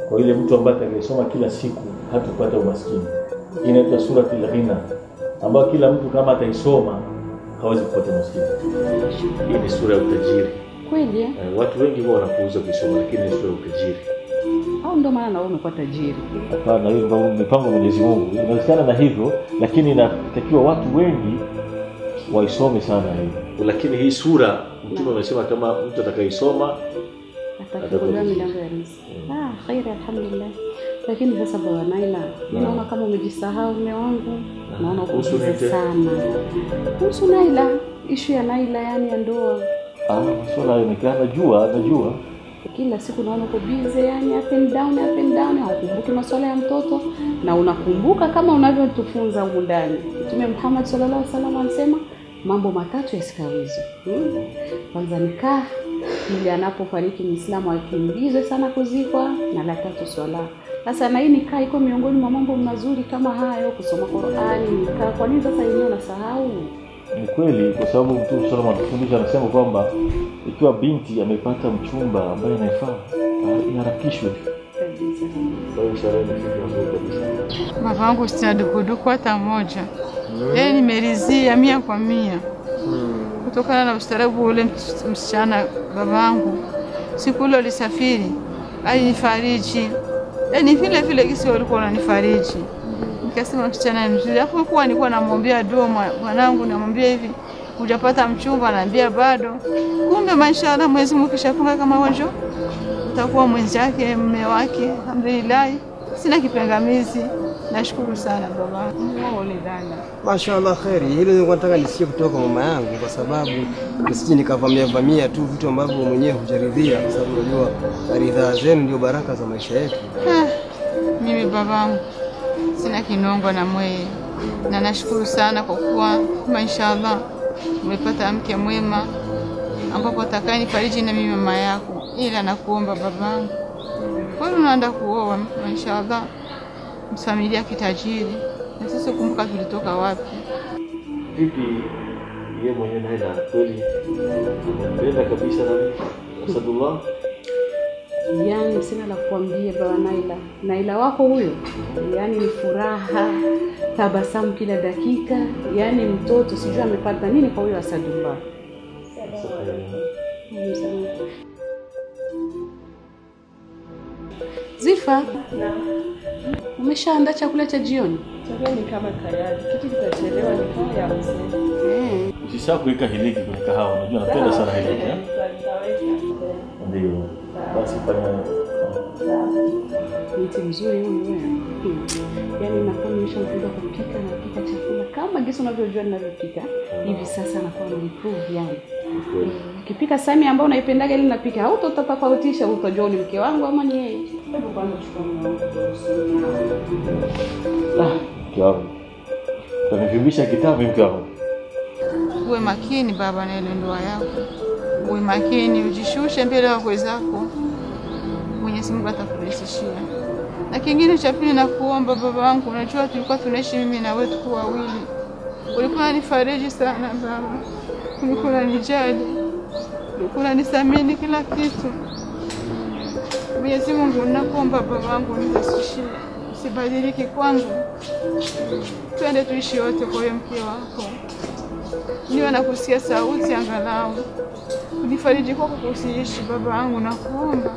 kwa ile mtu ambaye atakayesoma kila siku hatapata umaskini. Inaitwa suratul ghina, ambayo kila mtu kama ataisoma hawezi kupata umaskini. Hii ni sura ya utajiri. Kweli? Watu wengi huwa wanapuuza kusoma, lakini ni sura ya utajiri. Au ndio maana nawe umekuwa tajiri? Hapana, hiyo ndio mipango ya Mwenyezi Mungu. Inawezekana na hivyo, lakini inatakiwa watu wengi waisome sana hii. Lakini hii sura Mtume amesema kama mtu atakayesoma atafunguliwa milango ya riziki. Khairi, alhamdulillah. Lakini sasa bwana Naila, naona kama umejisahau mume wangu. Naona uko sana. Kuhusu Naila, issue ya Naila yani ya ndoa. Swala inaonekana najua. Kila siku naona uko busy yani up and down. Haukumbuki masuala ya mtoto na unakumbuka kama unavyotufunza huko ndani. Mtume Muhammad sallallahu alaihi wasallam alisema mambo matatu yasikawizwe. Kwanza nikah, ili anapofariki Muislamu akimbizwe sana kuzikwa, na la tatu swala. Sasa na hii nikah iko miongoni mwa mambo mazuri kama hayo, kusoma Qur'ani, nikah. Kwa nini sasa yeye unasahau? Ni kweli, kwa sababu Mtume sallallahu alaihi wasallam anasema kwamba ikiwa binti amepata mchumba ambaye anafaa, iharakishwe. Mamangu sina dukuduku hata moja. Yeye nimeridhia 100%. Kutokana na ustaarabu ule msichana babangu. Siku ile alisafiri, alinifariji. Yaani vile kisi walikuwa wananifariji. Nikasema msichana ni mzuri. Hapo kwa nilikuwa namwambia dua mwanangu, namwambia hivi, hujapata mchumba? Ananiambia bado. Kumbe mashallah Mwenyezi Mungu kishafunga kama wanjo utakuwa mwenzake, mume wake. Alhamdulillah. Sina kipingamizi. Nashukuru sana baba. Mungu ni dana. Mashaallah khairi. Hilo nilikuwa nataka nisikie kutoka kwa mama yangu, kwa sababu nisije nikavamia tu vitu ambavyo mwenyewe hujaridhia, kwa sababu unajua ridhaa zenu ndio baraka za maisha yetu. Mimi babangu sina kinongo na mweye, na nashukuru sana kwa kuwa mashaallah umepata mke mwema ambapo atakayenifariji na mimi mama yako. Ila nakuomba babangu, kwa nini unaenda kuoa mashaallah familia kitajiri, na sisi kumbuka tulitoka wapi? Vipi yeye mwenyewe Naila kweli anapenda kabisa na Sadullah? Yani sina la kuambia baba Naila. Naila wako huyo, yani ni furaha, tabasamu kila dakika, yani mtoto sijui amepata nini kwa huyo Sadullah. Zifa, umeshaandaa chakula cha jioni? Chakula ni kama tayari. Kitu kitachelewa ni kama ya mzee. Usisahau kuweka hiliki kwenye kahawa. Unajua napenda sana hiliki. Ndio. Basi fanya mti mzuri huyu wewe. Yaani nakuwa nimeshaanza kupika na kupika chakula kama jinsi unavyojua ninavyopika. Hivi sasa nakuwa na improve yani. Ukipika sami ambayo unaipendaga ile napika, hautatofautisha, utajua ni mke wangu ama ni yeye. Hebu kwanza chukua mwanangu. Kiao. Tunafundisha kitabu mkao. Uwe makini baba na ile ndoa yako. Uwe makini, ujishushe mbele ya wenzako. Mwenyezi Mungu atakurahisishia. Na kingine cha pili na kuomba baba wangu, unajua tulikuwa tunaishi mimi na wewe tuko wawili. Ulikuwa nifariji sana baba. Ulikuwa unijali. Ulikuwa unisamini kila kitu. Mwenyezi Mungu nakuomba baba wangu unirahisishie. Usibadilike kwangu. Twende tuishi wote kwa mke wako. Niwe nakusikia sauti angalau. Unifariji kwako kusiishi baba wangu nakuomba.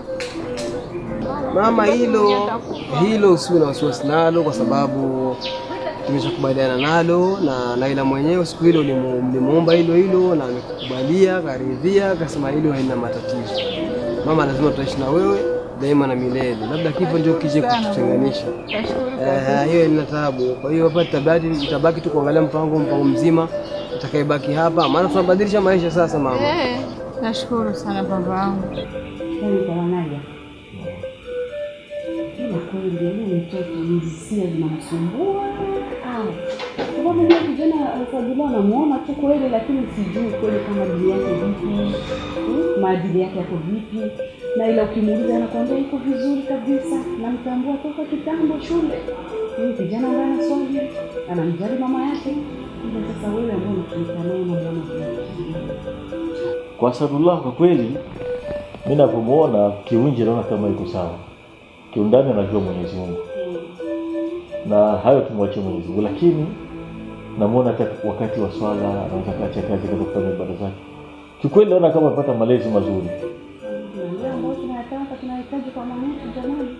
Mama, hilo usiwe na wasiwasi nalo, kwa sababu tumeshakubaliana nalo na Naila mwenyewe. Siku hilo ulimuomba hilo na amekukubalia, karidhia, akasema hilo haina matatizo. Mama, lazima tutaishi na wewe daima na milele. Labda kifo ndio kije kututenganisha. Hiyo ina taabu. Kwa hiyo hapa itabaki tu kuangalia mpango mzima utakayebaki hapa, maana tunabadilisha maisha sasa mama. Nashukuru sana baba wangu. Baba Naila. Ila kweli ndio mtoto mzisia zinamsumbua. Sababu mimi kijana Sadullah namuona tu kweli, lakini sijui kweli kama dini yake vipi, maadili yake yako vipi. Na ila ukimuuliza anakuambia iko vizuri kabisa, na mtambua toka kitambo shule. Ni kijana ambaye anasoma, anamjali mama yake. Ndio sasa wewe ambao unatumika naye na bwana. Kwa Asadullah kwa kweli mimi ninapomuona kiunje naona kama iko sawa. Kiundani anajua Mwenyezi Mungu. Na hayo tumwachie Mwenyezi Mungu, lakini namuona hata wakati wa swala anaweza kaacha kazi kwa kufanya ibada zake. Kikweli naona kama anapata malezi mazuri. Tunahitaji kwa mama jamani.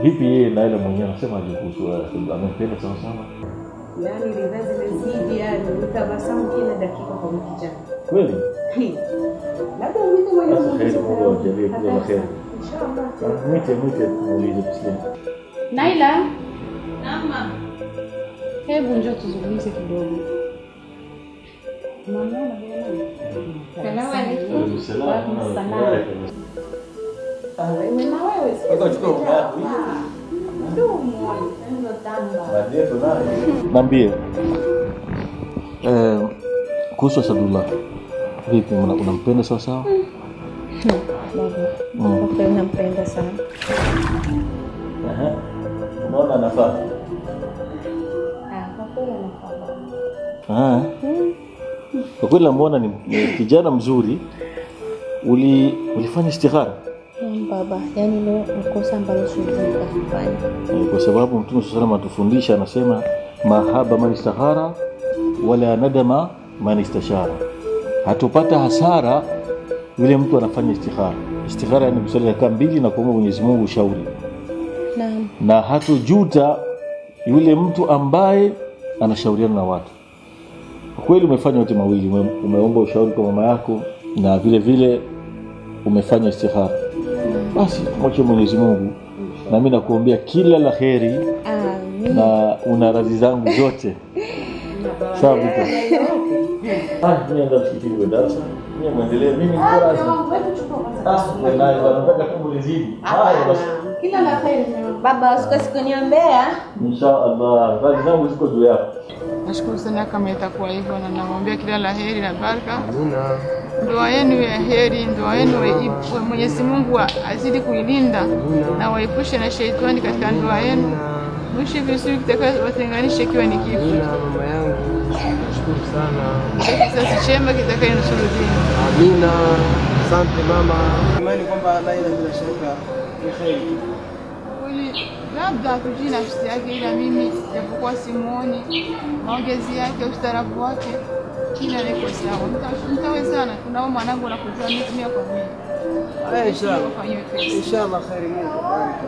Vipi yeye na ile mwenyewe anasema aje kuhusu amempenda sawa sawa? Yaani lizazi mezidi yani utabasamu kila dakika kwa kijana. Kweli? Labda mwite Mwenyezi Mungu. Mungu ajalie kila la kheri. Inshallah. Mwite muulize tusikie. Naila. Mama. Hebu njoo tuzungumze kidogo. Mama na Salamu alaykum. Salamu. Wewe na wewe. Niambie. Kuhusu Asadullah. Vipi unampenda sawa sawa? Baba. Kwa kweli nampenda sana. Unaona anafaa? Kwa kweli anafaa. Kwa kweli namuona ni kijana mzuri. Ulifanya istikhara? Baba, yani leo mkosa ambalo siwezi kufanya. Kwa sababu Mtume sallallahu atufundisha anasema mahaba man istakhara wala nadama man istashara. Hatupata hasara yule mtu anafanya istikhara. Istikhara ni kusali raka 2 na kuomba Mwenyezi Mungu ushauri. Naam. Na hatujuta yule mtu ambaye anashauriana na watu. Kwa kweli umefanya yote mawili, umeomba ushauri kwa mama yako na vile vile umefanya istikhara. Basi tumwache Mwenyezi Mungu na mimi nakuombea kila la kheri. Amin. Na una radhi zangu zote. Sawa bika. Mimi ndio msikitini kwa darasa. Mimi muendelee mimi niko radhi. Wewe naye unataka kumulizidi. Haya basi. Kila la kheri baba, usikose kuniombea. Inshallah. Radhi zangu ziko juu yako. Nashukuru sana kama itakuwa hivyo na namwambia kila la heri na baraka. Ndoa yenu ya heri, ndoa yenu Mwenyezi Mungu azidi kuilinda na waepushe na shetani katika ndoa yenu. Mwisho vizuri kitakachowatenganisha kiwa ni kifo. Mama yangu, nashukuru sana. Kisasi chema kitakayonusuru dini. Amina. Asante mama. Imani kwamba Laila bila shaka ni kheri. Labda kujina nafsi yake, ila mimi japokuwa simuoni maongezi yake, ustaarabu wake, kila niko sawa. Mtawezana, kuna mwanangu anakujua mimi kwa mimi. Inshallah. Inshallah kheri, Mungu baraka.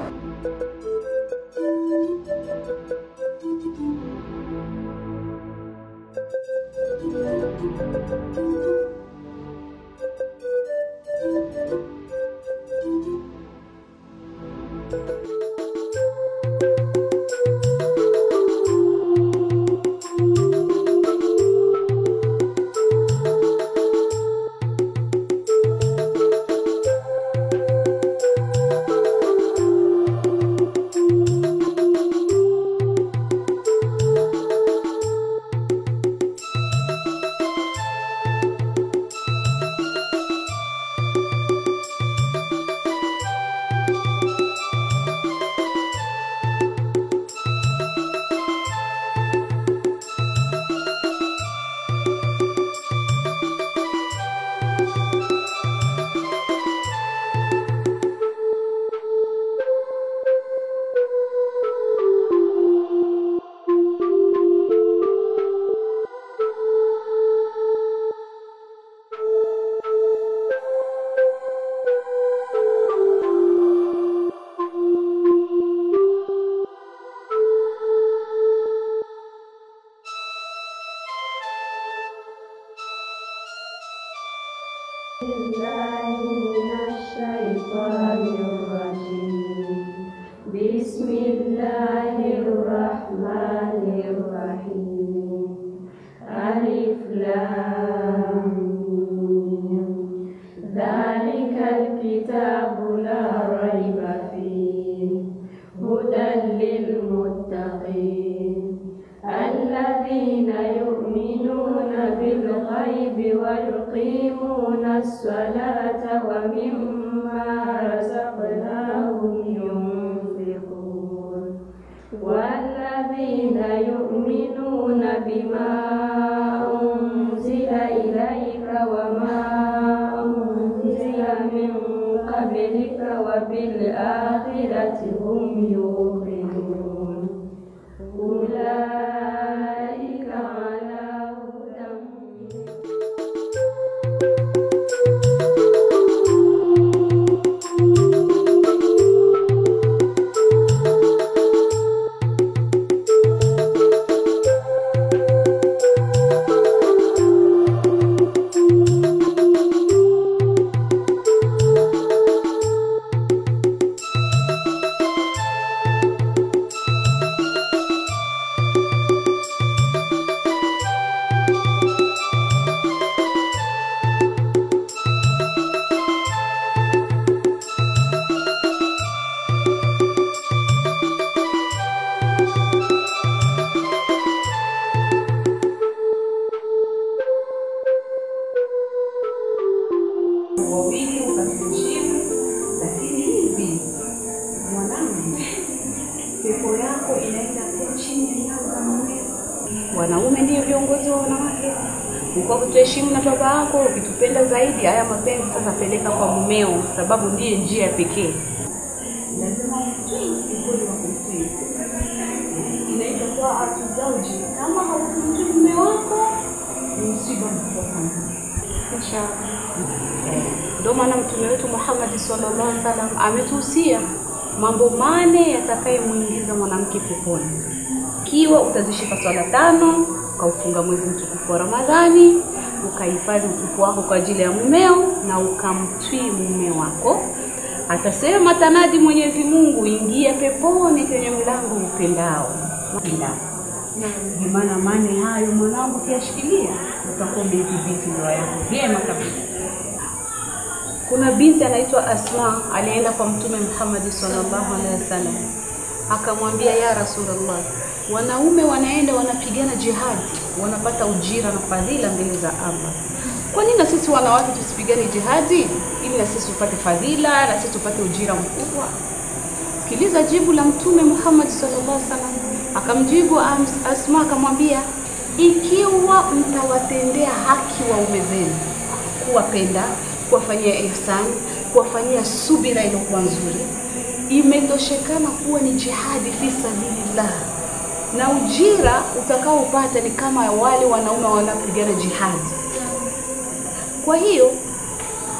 ويقيمون الصلاة ومما رزقناهم ينفقون والذين يؤمنون بما أنزل إليك وما الآخرة هم يوقنون أولئك على هدى wawili ukamheshimu, lakini hivi mwanangu, pepo yako inaenda kwa chini ya mwanaume. Wanaume ndio viongozi wa wanawake. Uko kutuheshimu na baba yako, ukitupenda zaidi, haya mapenzi sasa peleka kwa mumeo, sababu ndiye njia pekee. Lazima umtii kweli wa kumtii. Inaitwa kwa atuzauji. Kama haukumtii mume wako, ni msiba mkubwa sana. Inshallah. Ndio maana Mtume wetu Muhammad sallallahu alaihi wasallam ametuhusia mambo mane yatakayomuingiza mwanamke peponi. Kiwa utazishika swala 5, ukaufunga mwezi mtukufu wa Ramadhani, ukahifadhi utupu wako kwa ajili ya mumeo na ukamtii mume wako, atasema tanadi Mwenyezi Mungu, ingia peponi kwenye mlango upendao. Maana mane hayo mwanangu kiashikilia, utakuwa umedhibiti ndoa yako vyema kabisa. Kuna binti anaitwa Asma alienda kwa Mtume Muhammad sallallahu alaihi wasallam, akamwambia ya Rasulullah, wanaume wanaenda wanapigana jihadi, wanapata ujira na fadhila mbele za Allah. Kwa nini na sisi wanawake tusipigane jihadi ili na sisi tupate fadhila na sisi tupate ujira mkubwa? Sikiliza jibu la Mtume Muhammad sallallahu alaihi wasallam. Akamjibu Asma akamwambia, ikiwa mtawatendea haki waume zenu, kuwapenda, kuwafanyia ihsan, kuwafanyia subira iliyokuwa nzuri, imetoshekana kuwa ni jihadi fi sabilillah, na ujira utakaopata ni kama wale wanaume wanapigana jihadi. Kwa hiyo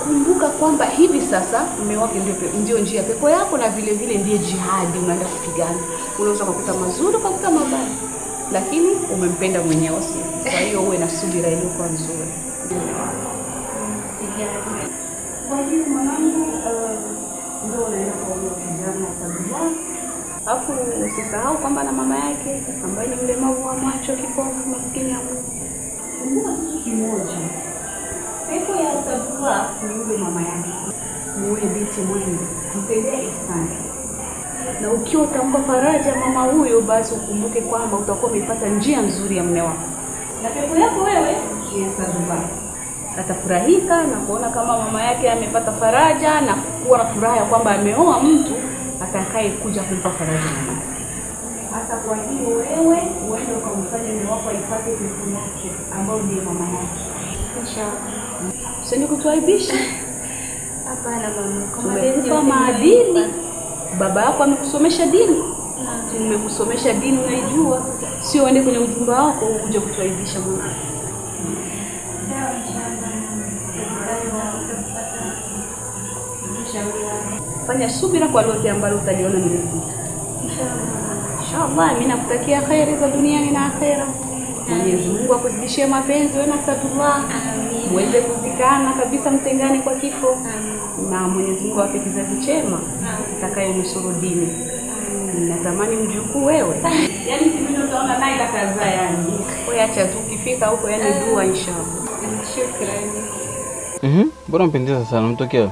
kumbuka kwamba hivi sasa mume wake ndio njia pepo yako, na vile vile ndiye jihadi unaenda kupigana. Unaweza kukuta mazuri kukuta mabaya, lakini umempenda mwenyewe. Kwa hiyo uwe na subira iliyokuwa nzuri. Kwa hiyo mwanangu, ndio unaenda kwa kijana tabia. Alafu usisahau kwamba na mama yake ambaye ni mlemavu wa macho, kipofu, maskini ya Mungu. Kumbuka kitu kimoja, pepo ya tabia ni yule mama yake. Muwe binti mwende, mtendee ihsani. Na ukiwa utampa faraja mama huyo, basi ukumbuke kwamba utakuwa umepata njia nzuri ya mume wako. Na pepo yako wewe ni tabia. Atafurahika na kuona kama mama yake amepata faraja na kuwa na furaha ya kwamba ameoa mtu atakaye kuja kumpa faraja mama. Hata kwa hiyo wewe uende ukamfanye mume wako aipate pepo yake ambayo ndiye mama yake. Inshallah. Usende kutuaibisha. Hapana mama. Tumekupa maadili. Baba yako amekusomesha dini. Tumekusomesha dini unaijua. Sio uende kwenye ujumba wako uje kutuaibisha mwana. Fanya subira kwa lote ambalo utaliona limepita. Inshallah, mimi nakutakia khairi za duniani na akhera. Mwenyezi Mungu akuzidishie mapenzi wewe na Sadullah. Muweze kuzikana kabisa, mtengane kwa kifo. Na Mwenyezi Mungu awape kizazi chema kitakayonusuru dini. Natamani mjukuu wewe. Yaani mimi utaona naye kazaa yani. Wewe acha tu ukifika huko yani dua inshallah. Shukrani. Bora mpendeza sana, mtokea.